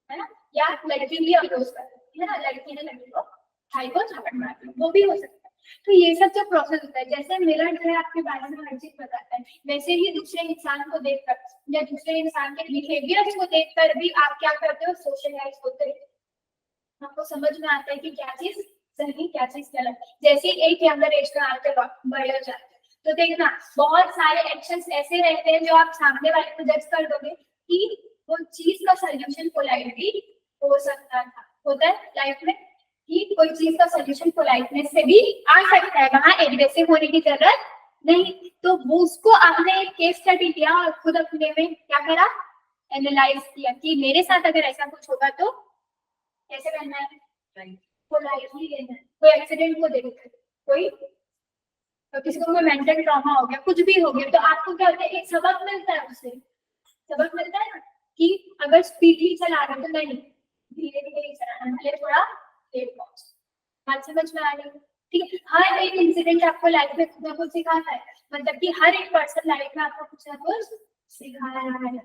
Speaker 1: है ना, या लड़की भी अप्रोच करती है ना, लड़की ने लड़की को भाई को झापड़ मारती है, वो भी हो सकता है। तो ये सब जो प्रोसेस होता है, जैसे मिरर जो है आपके बारे में हर चीज बताता है, वैसे ही दूसरे इंसान को देखकर या दूसरे इंसान के बिहेवियर्स को देखकर भी आप क्या करते हो, सोशलाइज होते हो, आपको समझ में आता है कि क्या चीज सही क्या चीज गलत। जैसे एक यंगर एज में आते वक्त बड़े हो जाते हैं तो देखना बहुत सारे एक्शंस ऐसे रहते हैं जो आप सामने वाले को जज कर दोगे कि वो चीज का सोल्यूशन पोलाइटली हो सकता था, होता है लाइफ में कि कोई चीज का सोल्यूशन पोलाइटनेस से भी आ सकता है, वहां एग्रेसिव होने की जरूरत नहीं। तो वो उसको आपने एक केस स्टडी किया और खुद अपने में क्या करा, एनालाइज किया कि मेरे साथ अगर ऐसा कुछ होगा तो कैसे करना है, पोलाइटली लेना है। कोई एक्सीडेंट को देखकर कोई तो किसी को मेंटल ट्रॉमा हो गया, कुछ भी हो गया, तो आपको क्या होता है, एक सबक मिलता है, उससे सबक मिलता है ना कि अगर स्पीडली चला रहे तो नहीं, धीरे धीरे ही चलाना, भले थोड़ा लेट पहुंच। बात समझ में आ रही है? ठीक है, हर एक इंसिडेंट आपको लाइफ में कुछ ना कुछ सिखाता है, मतलब कि हर एक पर्सन लाइफ में आपको कुछ ना कुछ सिखा रहा है,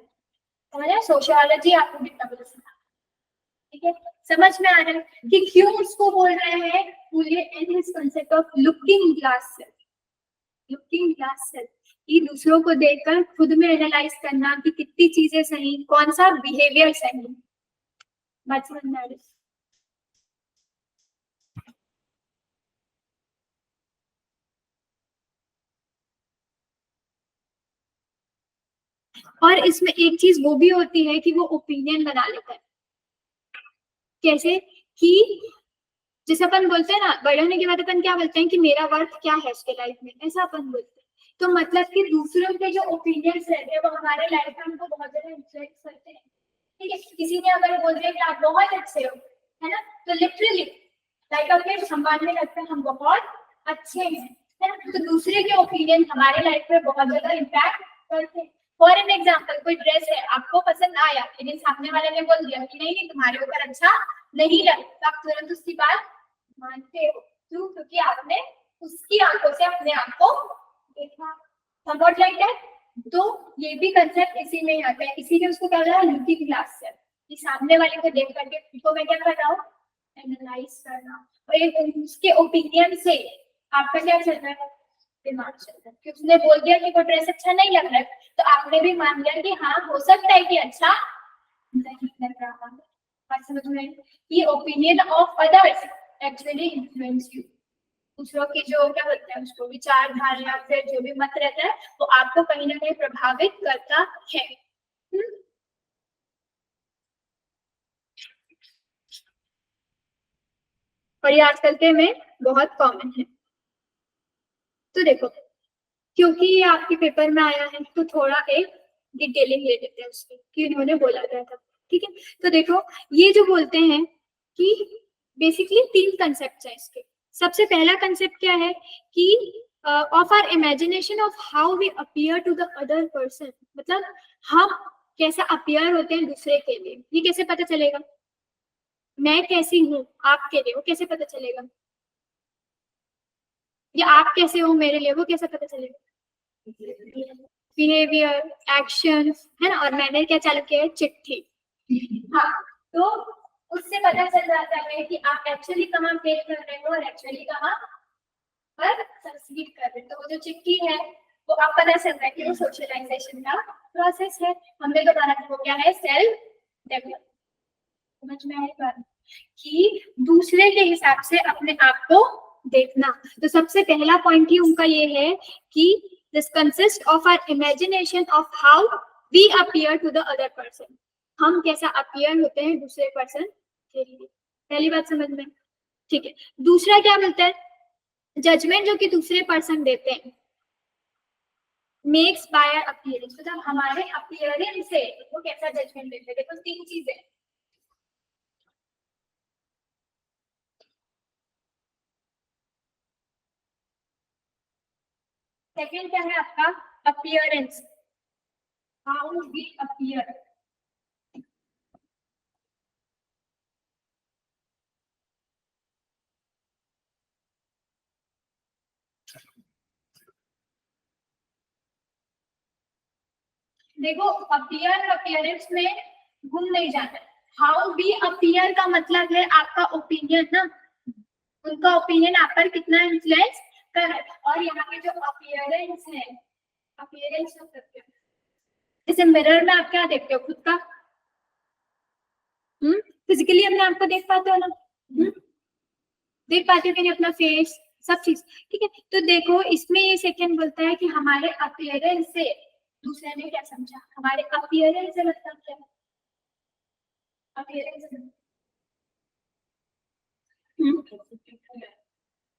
Speaker 1: समझे, सोशियोलॉजी आपको कितना कुछ सिखा, ठीक है, समझ में आ रहा है कि क्यों उसको बोल रहे हैं in his concept of looking glass self, looking glass self कि दूसरों को देखकर खुद में एनालाइज करना कि कितनी चीजें सही, कौन सा बिहेवियर सही, बात समझ में आ रही है? और इसमें एक चीज वो भी होती है कि वो ओपिनियन बना लेता है, कैसे कि जैसे अपन बोलते हैं ना, बड़े होने के बाद अपन क्या बोलते हैं कि मेरा वर्थ क्या है उसके लाइफ में, ऐसा अपन बोलते हैं। तो मतलब कि दूसरों के जो ओपिनियंस रहते हैं वो हमारे लाइफ में हमको बहुत ज्यादा इन्फ्लुएंस करते हैं, ठीक है। किसी ने अगर बोल दिया कि आप बहुत अच्छे हो, है ना, तो लिटरली लाइक अपने संभालने लगते हैं हम बहुत अच्छे हैं, है ना, तो दूसरे के ओपिनियन हमारे लाइफ में बहुत ज्यादा इम्पैक्ट करते हैं। फॉर एन एग्जाम्पल, कोई ड्रेस है आपको पसंद आया लेकिन सामने वाले ने बोल दिया कि नहीं तुम्हारे ऊपर अच्छा नहीं लगा, तो आप तुरंत उसकी बात मानते हो, क्यों, क्योंकि आपने उसकी आंखों से अपने आप को देखा, समझ लाइक दैट। तो ये भी कंसेप्ट इसी में आता है, इसीलिए उसको क्या बोला लुकिंग ग्लास से, कि सामने वाले को देख करके तो मैं क्या कर रहा हूँ, एनालाइज करना, और उसके ओपिनियन से आपका क्या चल रहा है, दिमाग चल रहा है कि उसने बोल दिया कि वो ड्रेस अच्छा नहीं लग रहा है, तो आपने भी मान लिया कि हाँ हो सकता है कि अच्छा नहीं लग रहा है। बात समझ में आई? ये opinion of others actually influence you, दूसरों की जो क्या बोलते हैं उसको विचारधारा या फिर जो भी मत रहता है वो आपको कहीं ना कहीं प्रभावित करता है। और ये आजकल के में बहुत कॉमन है। तो देखो, क्योंकि ये आपके पेपर में आया है तो थोड़ा एक डिटेलिंग ले लेते हैं उसकी कि उन्होंने बोला था, ठीक है। तो देखो ये जो बोलते हैं कि बेसिकली 3 कंसेप्ट है इसके। सबसे पहला कंसेप्ट क्या है कि of our imagination of how we appear to the other person, मतलब हम कैसा अपीयर होते हैं दूसरे के लिए, ये कैसे पता चलेगा, मैं कैसी हूँ आपके लिए, वो कैसे पता चलेगा? या आप कैसे हो मेरे लिए, वो कैसे पता चलेगा? बिहेवियर, एक्शन, है ना। और मैंने क्या चालू किया है? चिट्ठी। हाँ, तो उससे पता चल जाता है कि आप एक्चुअली कहाँ फेल कर रहे हो और एक्चुअली कहाँ पर सक्सीड कर रहे हो। तो वो जो चिट्ठी है वो आप पता चल रहा है कि वो सोशलाइजेशन का प्रोसेस है। हमने तो माना वो क्या है? Self develop. समझ में आई बात? कि दूसरे के हिसाब से अपने आप को देखना। तो सबसे पहला पॉइंट ही उनका ये है कि this consist of our imagination of how we appear to the other person. हम कैसा अपीयर होते हैं दूसरे पर्सन के लिए। पहली बात समझ में? ठीक है। दूसरा क्या बोलता है? जजमेंट जो कि दूसरे पर्सन देते हैं, मेक्स बाय अपीयरेंस। मतलब हमारे अपीयरेंस से वो कैसा जजमेंट देते हैं। देखो तीन चीजें। सेकंड क्या है आपका? Appearance, how we appear. देखो अपीयर और अपीयरेंस में घूम नहीं जाना। हाउ वी अपीयर का मतलब है आपका ओपिनियन ना, उनका ओपिनियन आप पर कितना इन्फ्लुएंस कर रहा है। और यहाँ पे जो अपीयरेंस है, अपीयरेंस हो सकते हो जैसे मिरर में आप क्या देखते हो? खुद का फिजिकली अपने आप को देख पाते हो ना? देख पाते हो कि नहीं अपना फेस, सब चीज। ठीक है, तो देखो इसमें ये सेकंड बोलता है कि हमारे अपीयरेंस से दूसरे ने क्या समझा। हमारे अपीयरेंस से मतलब क्या? अपीयरेंस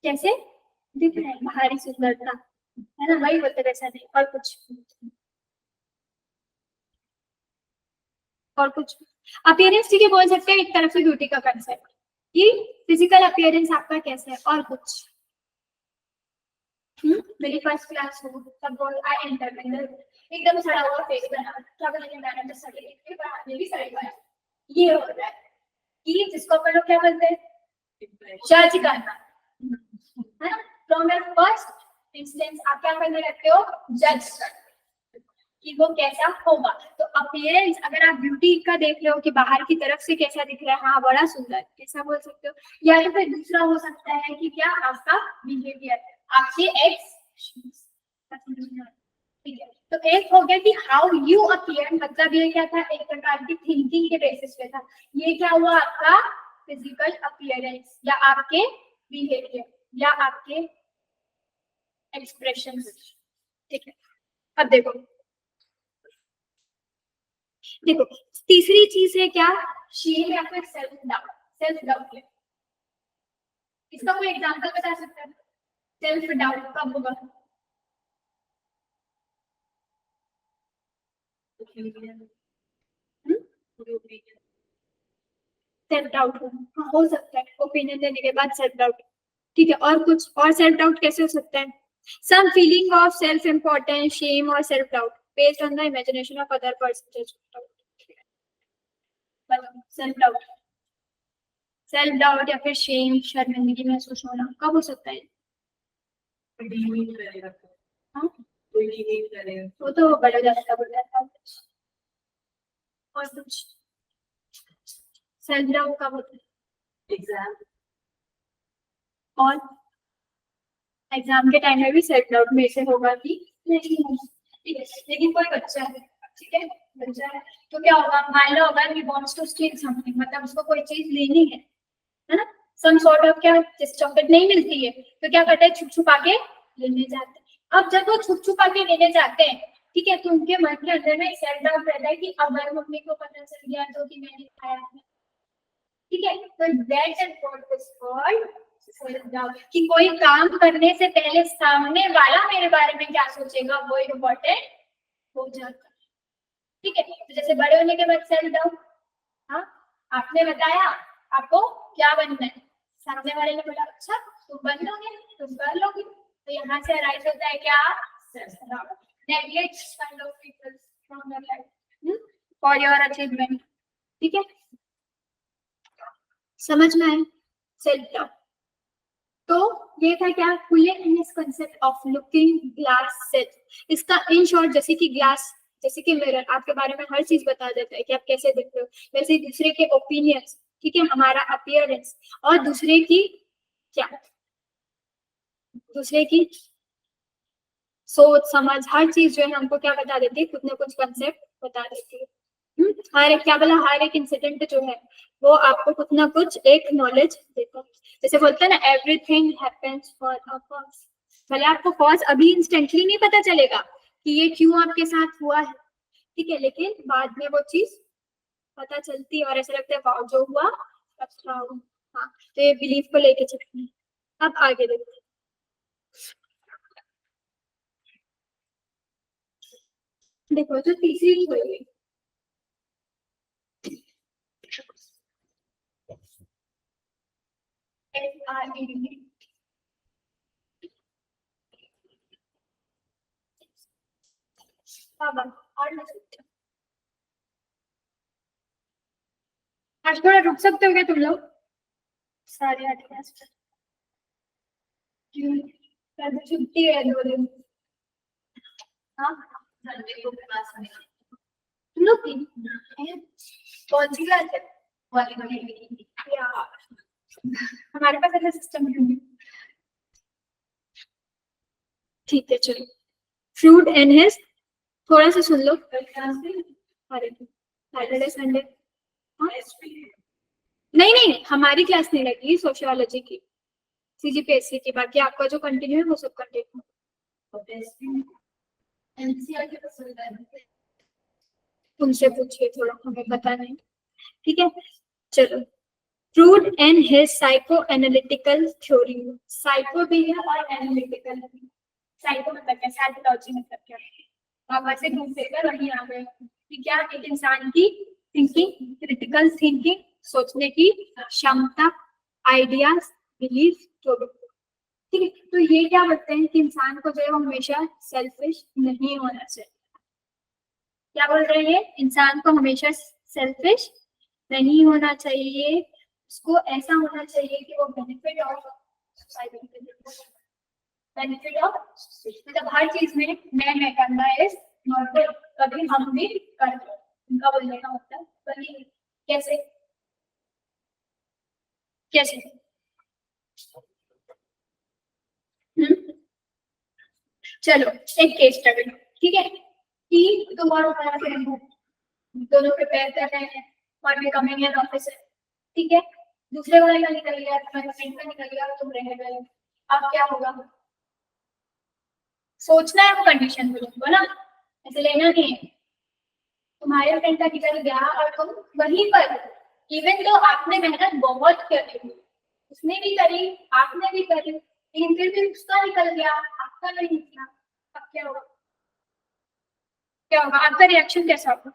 Speaker 1: कैसे दिख रहा है? बाहरी सुंदरता, है ना, वही बोलते वैसा नहीं। और कुछ अपीयरेंस ठीक है बोल सकते हैं, एक तरफ से ब्यूटी का कंसेप्ट कि फिजिकल अपीयरेंस आपका कैसा है। और कुछ मेरी फर्स्ट क्लास हो तब बोल आई एंटर एकदम सड़ा हुआ फेस बना, क्या बोलेंगे? मैडम तो सड़ी है पर हाथ में भी सड़ी हुआ है। ये हो रहा है कि जिसको अपन लोग क्या बोलते हैं? जज करना, है ना। फ्रॉम योर फर्स्ट इंस्टेंस आप क्या करने लगते हो? जज कि वो कैसा होगा। तो अपीयरेंस अगर आप ब्यूटी का देख रहे हो कि बाहर की तरफ से कैसा दिख रहा है, हाँ बड़ा सुंदर, कैसा बोल सकते हो। या फिर दूसरा हो सकता है कि क्या? आपका बिहेवियर, आपके एक्स। ठीक है, तो एक हो गया कि हाउ यू अपीयर, मतलब ये क्या था? एक प्रकार की थिंकिंग के बेसिस पे था। ये क्या हुआ? आपका फिजिकल अपीयरेंस या आपके बिहेवियर या आपके एक्सप्रेशन। ठीक है, अब देखो देखो तीसरी चीज है क्या? शेम या फिर सेल्फ डाउट। सेल्फ डाउट है, इसका कोई एग्जांपल बता सकता है? सेल्फ डाउट कब होगा? सेल्फ डाउट हो सकता है ओपिनियन देने के बाद सेल्फ डाउट। ठीक है, और कुछ? और सेल्फ डाउट कैसे हो सकता है? Some feeling of self importance, shame और self doubt based on the imagination of other person. Self doubt, self doubt या फिर शेम, शर्मिंदगी महसूस होना कब हो सकता है? हाँ? वो तो बड़ा ज्यादा बोल रहा था। और कुछ? सेल्फ डाउट कब होता है? एग्जाम। और एग्जाम के टाइम में भी सेल्फ डाउट में से होगा कि नहीं होगा। ठीक है, लेकिन कोई बच्चा है, ठीक है, बच्चा है तो क्या होगा? मान लो अगर he wants to steal something, मतलब उसको कोई चीज लेनी है ना, सम सॉर्ट ऑफ क्या, जिस चॉकलेट नहीं मिलती है तो क्या करते हैं? छुप छुपा के लेने जाते हैं। अब जब वो छुप छुपा के लेने जाते हैं, ठीक है, तो उनके मन के अंदर में सेल्फ डाउट रहता है कि अगर मम्मी को पता चल गया तो कि मैंने खाया है। ठीक है, तो that is what is called self doubt, कि कोई काम करने से पहले सामने वाला मेरे बारे में क्या सोचेगा वो इम्पोर्टेंट हो जाता है। ठीक है, तो जैसे बड़े होने के बाद सेल्फ डाउट, हाँ आपने बताया आपको क्या बनना है, सामने वाले ने बोला अच्छा तुम बन लोगे, तुम कर लोगे, तो यहाँ से अराइज होता है क्या? Self doubt. Neglect kind of people from your life for your achievement. ठीक है, समझ में आए? Self doubt. तो ये था क्या, fully in this concept of looking glass self. इसका इन शॉर्ट, जैसे कि ग्लास, जैसे कि मिरर आपके बारे में हर चीज बता देता है कि आप कैसे दिखते हो, वैसे ही दूसरे के ओपिनियंस, ठीक है, हमारा अपीयरेंस, और दूसरे की क्या, दूसरे की सोच समझ, हर चीज जो है हमको क्या बता देती है, कुछ ना कुछ कंसेप्ट बता देती है। हर एक, क्या बोला, हर एक इंसिडेंट जो है वो आपको कुछ ना कुछ एक नॉलेज देता है। जैसे बोलते हैं ना, everything happens for a cause. भले आपको कॉज अभी इंस्टेंटली नहीं पता चलेगा कि ये क्यों आपके साथ हुआ है, ठीक है, लेकिन बाद में वो चीज पता चलती है और ऐसा लगता है वाह जो हुआ अच्छा हुआ। हाँ, तो ये बिलीफ को लेके चलते हैं। अब आगे देखते हैं। देखो जो तीसरी हुई, आज थोड़ा रुक सकते हो क्या तुम लोग? साढ़े 8 के आसपास। कल तो छुट्टी है 2 दिन। हाँ,
Speaker 3: संडे को क्लास में
Speaker 1: तुम लोग की कौन सी क्लास है?
Speaker 3: वाली
Speaker 1: यार, हमारे पास ऐसा सिस्टम नहीं है। ठीक है चलो। फ्रूट एंड हिज, थोड़ा सा सुन लो। अरे सैटरडे संडे, नहीं नहीं, हमारी क्लास नहीं लगी, सोशियोलॉजी की, सीजीपीएससी की। बाकी आपका जो कंटिन्यू है वो सब कंटिन्यू। उनसे पूछिए थोड़ा, हमें पता नहीं। ठीक है चलो। Freud and his psycho analytical theory. Psycho भी है और एनालिटिकल भी। साइको मतलब क्या, साइकोलॉजी मतलब क्या, आप ऐसे घूमते कर वहीं आ गए कि क्या, एक इंसान की थिंकिंग, क्रिटिकल थिंकिंग, सोचने की क्षमता, आइडियाज, बिलीफ, जो भी, ठीक है। तो ये क्या बोलते हैं कि इंसान को जो है वो हमेशा सेल्फिश नहीं होना चाहिए। क्या बोल रहे हैं, इंसान को हमेशा सेल्फिश नहीं होना चाहिए, उसको ऐसा होना चाहिए कि वो benefit of society, benefit of, मतलब हर चीज में मैं करना है नॉर्मल, कभी हम भी करते हैं, उनका बोलने का मतलब वही। कैसे कैसे चलो एक केस स्टडी, ठीक है, कि तुम और हमारा फ्रेंड हो, दोनों प्रिपेयर कर रहे हैं और वे कमिंग इन ऑफिस है, ठीक है, दूसरे वाले का निकल गया, तुम्हारे फ्रेंड का निकल गया, तुम रह गए, अब क्या होगा? सोचना है वो कंडीशन को तुमको ना, ऐसे लेना नहीं है। तुम्हारे फ्रेंड का निकल गया और तुम वहीं पर, इवन तो आपने मेहनत बहुत करी, उसने भी करी, आपने भी करी, लेकिन फिर भी उसका निकल गया, आपका नहीं निकला, अब क्या होगा? क्या होगा आपका रिएक्शन, कैसा होगा?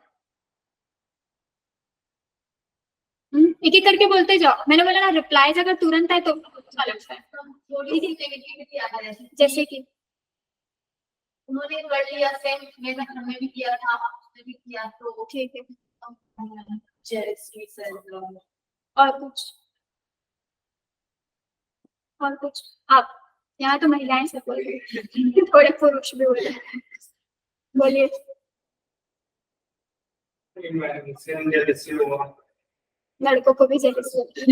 Speaker 1: एक एक करके बोलते जाओ, मैंने बोला ना रिप्लाईज अगर तुरंत है तो अच्छा लगता है।
Speaker 3: थोड़ी सी नेगेटिविटी आ रही है,
Speaker 1: जैसे कि
Speaker 3: उन्होंने कर लिया सेम, मैंने हमने भी किया था, आपने भी किया, तो
Speaker 1: ठीक है,
Speaker 3: जेलसी सेल्फ
Speaker 1: और कुछ, और कुछ आप, यहाँ तो महिलाएं सब बोल रही हैं, थोड़े पुरुष भी बोले, बोलिए। लड़कों को भी जेलसी होती है।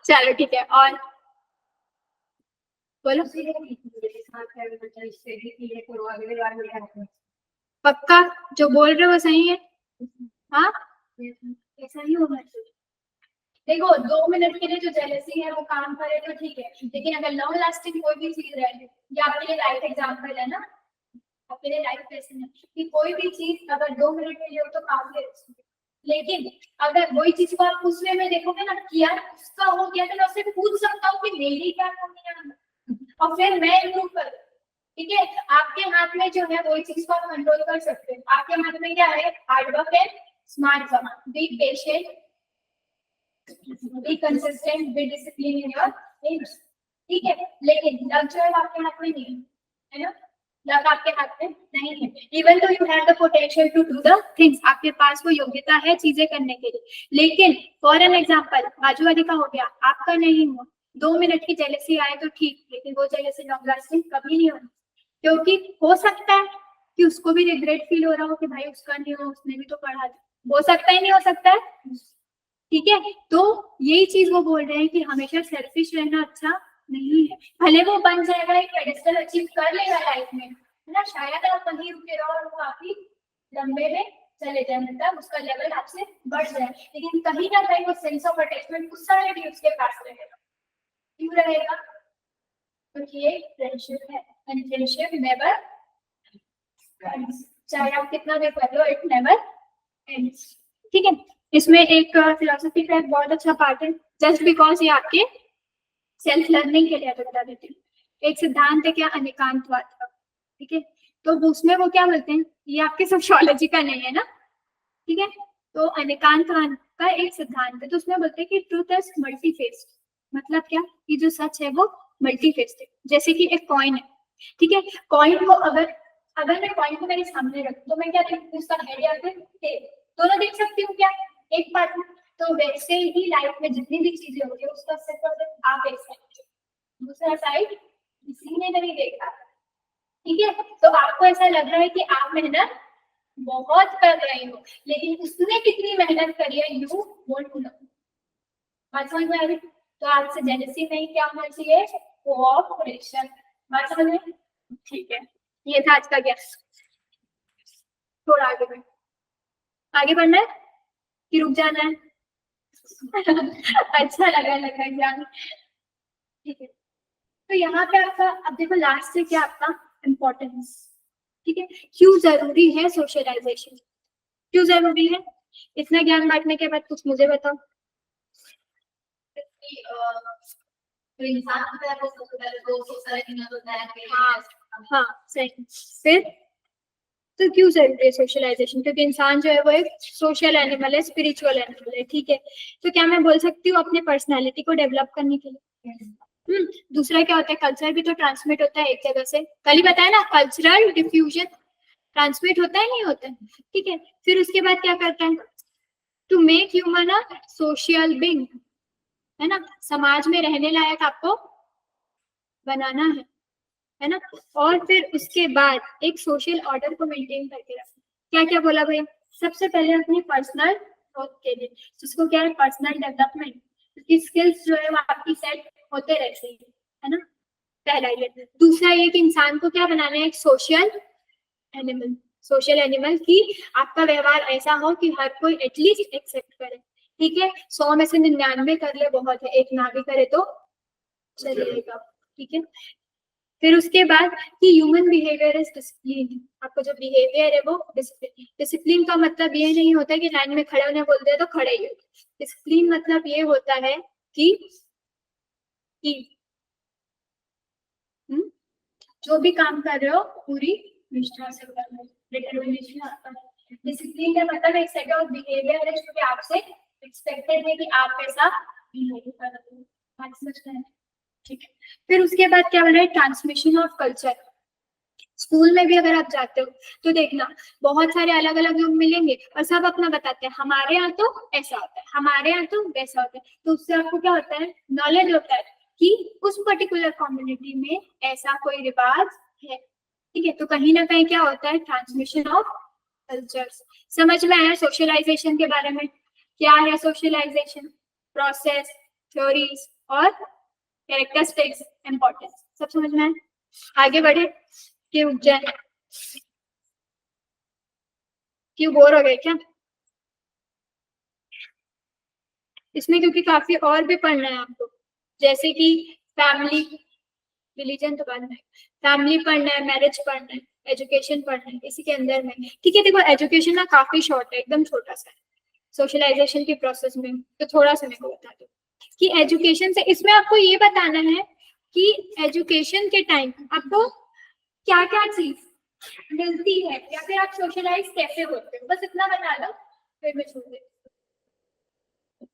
Speaker 1: चलो ठीक है, और बोलो। पक्का जो बोल रहे हो वो सही है? हाँ, ऐसा ही होना चाहिए। देखो 2 मिनट के लिए जो जेलसी है वो काम करे तो ठीक है, लेकिन अगर लॉन्ग लास्टिंग कोई भी चीज रहे, ये आपके लिए लाइफ एग्जाम्पल है ना, आपके लिए लाइफ लेसन है कि कोई भी चीज अगर 2 मिनट के लिए हो तो काफी अच्छी है, लेकिन अगर वही चीज को आप उस वे में देखोगे ना कि यार उसका हो गया, तो मैं उससे पूछ सकता हूँ कि मेरी क्या कमी है और फिर मैं इम्प्रूव करूँ, ठीक है। आपके हाथ में जो है वही चीज को आप कंट्रोल कर सकते हैं। आपके हाथ में क्या है, hard work and smart work, be patient, be consistent, be discipline in your AIIMS, ठीक है, लेकिन लक जो है आपके हाथ में नहीं है ना, लक आपके हाथ में नहीं है। Even though you have the potential to do the things, आपके पास वो योग्यता है चीजें करने के लिए, लेकिन फॉर एन एग्जाम्पल बाजू वाली का हो गया, आपका नहीं हुआ, 2 मिनट की जेलसी आए तो ठीक, लेकिन वो जेलसी लॉन्ग लास्टिंग कभी नहीं होनी, क्योंकि हो सकता है कि उसको भी रिग्रेट फील हो रहा हो कि भाई उसका नहीं हो, उसने भी तो पढ़ा, हो सकता ही नहीं हो सकता है, ठीक है। तो यही चीज वो बोल रहे हैं कि हमेशा सेल्फिश रहना अच्छा नहीं है। भले वो बन जाएगा, एक पेडिस्टल अचीव कर लेगा लाइफ में, है ना, शायद आप वहीं रुके रहो और वो काफी लंबे में चले जाए, मतलब उसका लेवल आपसे बढ़ जाए, लेकिन कहीं ना कहीं वो सेंस ऑफ अटैचमेंट उस सारे भी उसके पास रहेगा। क्यों रहेगा? क्योंकि ये फ्रेंडशिप है, एंड फ्रेंडशिप नेवर, चाहे आप कितना भी कर लो, इट नेवर एंड्स, ठीक है। इसमें एक फिलोसफी का एक बहुत अच्छा पार्ट है, जस्ट बिकॉज ये आपके सेल्फ लर्निंग के लिए बता देती हूँ। एक सिद्धांत है क्या, अनेकांतवाद का, ठीक है। तो उसमें वो क्या बोलते हैं, ये आपके सोशियोलॉजी का नहीं है ना, ठीक है। तो अनेकांतवाद का एक सिद्धांत है, तो उसमें बोलते हैं कि ट्रूथ इज मल्टीफेस्ड, मतलब क्या, कि जो सच है वो मल्टीफेस्ड है। जैसे कि एक कॉइन है, ठीक है, कॉइन को अगर मैं कॉइन को मेरे सामने रखूं तो मैं क्या देखूं, उसका हेड या फिर टेल, दोनों देख सकती हूँ क्या एक पार्ट में। तो वैसे ही लाइफ में जितनी भी चीजें होगी उसका सिर्फ और सिर्फ आप देख सकते हो, दूसरा साइड किसी ने नहीं देखा, ठीक है। तो आपको ऐसा लग रहा है कि आप मेहनत बहुत कर रहे हो, लेकिन उसने कितनी मेहनत करी है यू वोंट नो। बात समझ में आ रही? तो आपसे जेलसी नहीं, क्या होना चाहिए, कोऑपरेशन। बात समझ में? ठीक है, ये था आज का ज्ञान। थोड़ा आगे बढ़, आगे बढ़ना है कि रुक जाना है? अच्छा लगा ज्ञान, ठीक है। तो यहाँ पे आपका, अब देखो लास्ट से क्या आपका इम्पोर्टेंस, ठीक है। क्यों जरूरी है सोशलाइजेशन, क्यों जरूरी है? इतना ज्ञान बांटने के बाद कुछ मुझे बताओ।
Speaker 3: तो इंसान होता है वो सबसे पहले तो सोशलाइज होता है,
Speaker 1: हाँ सही। फिर तो क्यों जरूरी है सोशलाइजेशन? क्योंकि इंसान जो है वो एक सोशल एनिमल है, स्पिरिचुअल एनिमल है, ठीक है। तो क्या मैं बोल सकती हूँ अपने पर्सनालिटी को डेवलप करने के लिए? दूसरा क्या होता है, कल्चर भी तो ट्रांसमिट होता है एक जगह से, कल ही बताया ना, कल्चरल डिफ्यूजन ट्रांसमिट होता है, नहीं होता है, ठीक है। फिर उसके बाद क्या करता है, to make human a social being, है ना, समाज में रहने लायक आपको बनाना है ना। और फिर उसके बाद एक सोशल ऑर्डर को मेंटेन करके रखना। क्या क्या बोला भाई? सबसे पहले अपनी पर्सनल ग्रोथ के लिए, जिसको क्या है, पर्सनल डेवलपमेंट, उसकी स्किल्स जो है वो आपकी सेट होते रहते हैं, है ना, पहला ये। दूसरा ये कि इंसान को क्या बनाना है, एक सोशल एनिमल, सोशल एनिमल की आपका व्यवहार ऐसा हो कि हर कोई एटलीस्ट एक्सेप्ट करे, ठीक है। 100 में से 99 कर ले बहुत है, एक ना भी करे तो चलेगा, ठीक है। फिर उसके बाद कि ह्यूमन बिहेवियर इज डिसिप्लिन, आपको जो बिहेवियर है वो डिसिप्लिन। डिसिप्लिन का मतलब ये नहीं होता कि लाइन में खड़े होने बोलते हैं तो खड़े ही हो। डिसिप्लिन मतलब ये होता है कि जो भी काम कर रहे हो पूरी निष्ठा से करना है, डिटरमिनेशन आपका। डिसिप्लिन का मतलब एक सेट ऑफ बिहेवियर है जो कि आपसे एक्सपेक्टेड है कि आप ऐसा बिहेव करोगे, बात समझ में? ठीक है। फिर उसके बाद क्या बोल रहा है, ट्रांसमिशन ऑफ कल्चर। स्कूल में भी अगर आप जाते हो तो देखना बहुत सारे अलग अलग लोग मिलेंगे और सब अपना बताते हैं, हमारे यहाँ तो ऐसा होता है, हमारे यहाँ तो वैसा होता है। तो उससे आपको क्या होता है, नॉलेज होता है कि उस पर्टिकुलर कम्युनिटी में ऐसा कोई रिवाज है, ठीक है। तो कहीं ना कहीं क्या होता है, ट्रांसमिशन ऑफ कल्चर्स। समझ में आया सोशलाइजेशन के बारे में? क्या है सोशलाइजेशन? प्रोसेस, थ्योरीज और कैरेक्टरिस्टिक्स, इंपॉर्टेंस, सब समझ में आया? आगे बढ़े कि रुक जाए, क्यों बोर हो गए क्या इसमें? क्योंकि काफी और भी पढ़ना है आपको, जैसे कि फैमिली, रिलीजन तो बाद में, फैमिली पढ़ना है, मैरिज पढ़ना है, एजुकेशन पढ़ना है इसी के अंदर में, ठीक है। देखो एजुकेशन ना काफी शॉर्ट है, एकदम छोटा सा है सोशलाइजेशन की प्रोसेस में, तो थोड़ा सा मेरे को बता दो कि एजुकेशन से, इसमें आपको ये बताना है कि एजुकेशन के टाइम आपको क्या क्या चीज मिलती है या फिर आप सोशलाइज कैसे होते हो, बस इतना बता दो फिर मैं छोड़ देती हूँ।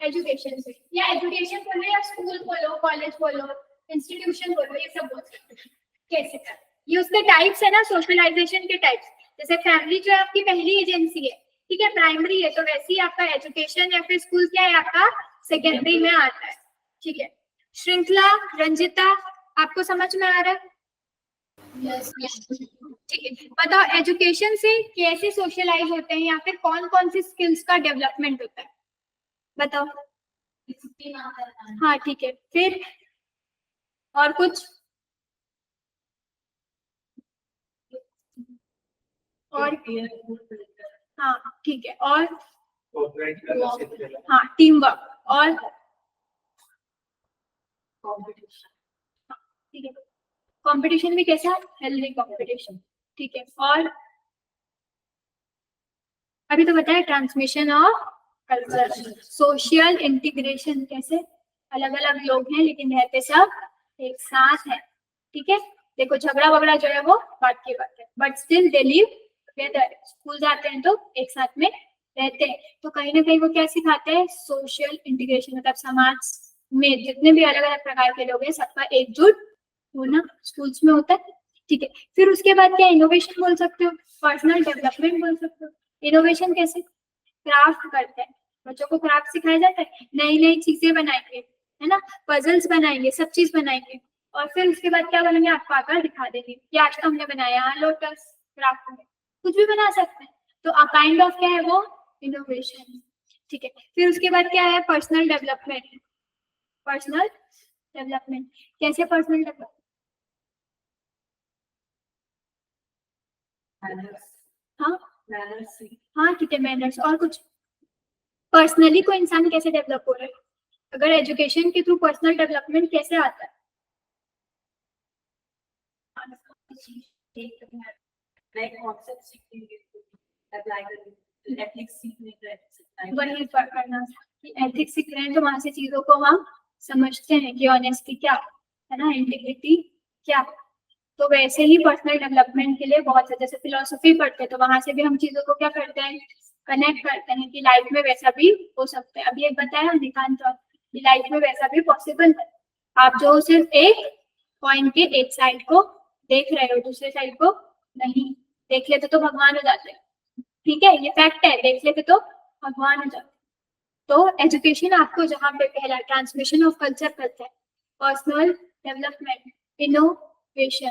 Speaker 1: एजुकेशन से, या एजुकेशन बोलो या स्कूल बोलो, कॉलेज बोलो, इंस्टीट्यूशन बोलो, ये सब बोल सकते हैं कैसे कर, ये उसके टाइप्स है ना, सोशलाइजेशन के टाइप्स। जैसे फैमिली जो है आपकी पहली एजेंसी है, ठीक है, प्राइमरी है, तो वैसे ही आपका एजुकेशन या फिर स्कूल क्या है आपका सेकेंडरी में आता है, ठीक है। श्रृंखला, रंजिता, आपको समझ में आ रहा है? ठीक है, बताओ एजुकेशन से कैसे सोशलाइज होते हैं या फिर कौन कौन सी स्किल्स का डेवलपमेंट होता है, बताओ। हाँ ठीक है, फिर और कुछ? और हाँ ठीक है, और हाँ टीम वर्क, और ठीक है, कंपटीशन भी कैसा, हेल्दी कंपटीशन, ठीक है। और अभी तो बताया transmission of culture, social integration, कैसे अलग अलग लोग हैं लेकिन रहते सब एक साथ है, ठीक है। देखो झगड़ा वगड़ा जो है वो बात की बात है, but still they live together, school जाते हैं तो एक साथ में रहते हैं। तो कहीं ना कहीं वो क्या सिखाते हैं, सोशल इंटीग्रेशन, मतलब समाज में जितने भी अलग अलग प्रकार के लोग हैं सबका एकजुट होना स्कूल्स में होता है, ठीक है। फिर उसके बाद क्या, इनोवेशन बोल सकते हो, पर्सनल डेवलपमेंट बोल सकते हो। इनोवेशन कैसे, क्राफ्ट करते हैं, बच्चों को क्राफ्ट सिखाया जाता है, नई नई चीजें बनाएंगे, है ना, पजल्स बनाएंगे, सब चीज बनाएंगे, और फिर उसके बाद क्या बनेंगे, आपको आकर दिखा देंगे कि आज तो हमने बनाया लोटस क्राफ्ट में, कुछ भी बना सकते हैं। तो अ काइंड ऑफ क्या है वो, इनोवेशन, ठीक है। फिर उसके बाद क्या है, पर्सनल डेवलपमेंट। पर्सनल डेवलपमेंट कैसे, पर्सनल डेवलपमेंट, हाँ हाँ ठीक है, मैनर्स, और कुछ? पर्सनली को इंसान कैसे डेवलप हो रहा है, अगर एजुकेशन के थ्रू पर्सनल डेवलपमेंट कैसे आता है? वही करना कि एथिक्स सीख रहे हैं तो वहां से चीजों को हम समझते हैं कि ऑनेस्टी क्या है ना, इंटीग्रिटी क्या। तो वैसे ही पर्सनल डेवलपमेंट के लिए बहुत है, जैसे फिलोसफी पढ़ते हैं तो वहां से भी हम चीजों को क्या करते हैं, कनेक्ट करते हैं कि लाइफ में वैसा भी हो सकता है। अभी एक बताया निकांत कि लाइफ में वैसा भी पॉसिबल है, आप जो सिर्फ एक पॉइंट के एक साइड को देख रहे हो, दूसरे साइड को नहीं देख लेते तो भगवान हो जाते हैं, ठीक है, ये फैक्ट है, देख लेते तो भगवान हो जाते। तो एजुकेशन आपको जहाँ पे पहला ट्रांसमिशन ऑफ कल्चर करता है, personal development, innovation,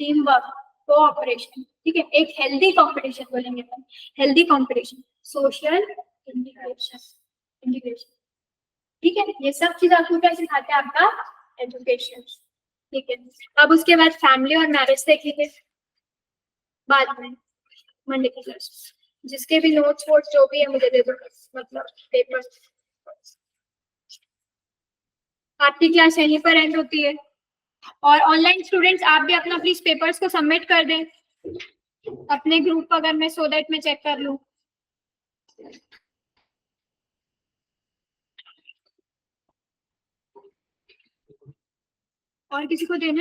Speaker 1: team work, cooperation, ठीक है, एक हेल्दी कंपटीशन बोलेंगे अपन, healthy competition, social integration, integration, ठीक है। ये सब चीज आपको क्या सिखाते हैं, आपका एजुकेशन, ठीक है। अब उसके बाद फैमिली और मैरिज देखेंगे बाद में, मंडे की क्लास। जिसके भी नोट्स वोट्स जो भी है मुझे दे दो, मतलब पेपर। आपकी क्लास यहीं पर एंड होती है, और ऑनलाइन स्टूडेंट्स आप भी अपना प्लीज पेपर्स को सबमिट कर दें अपने ग्रुप अगर मैं, सो दैट मैं चेक कर लूं। और किसी को देना है?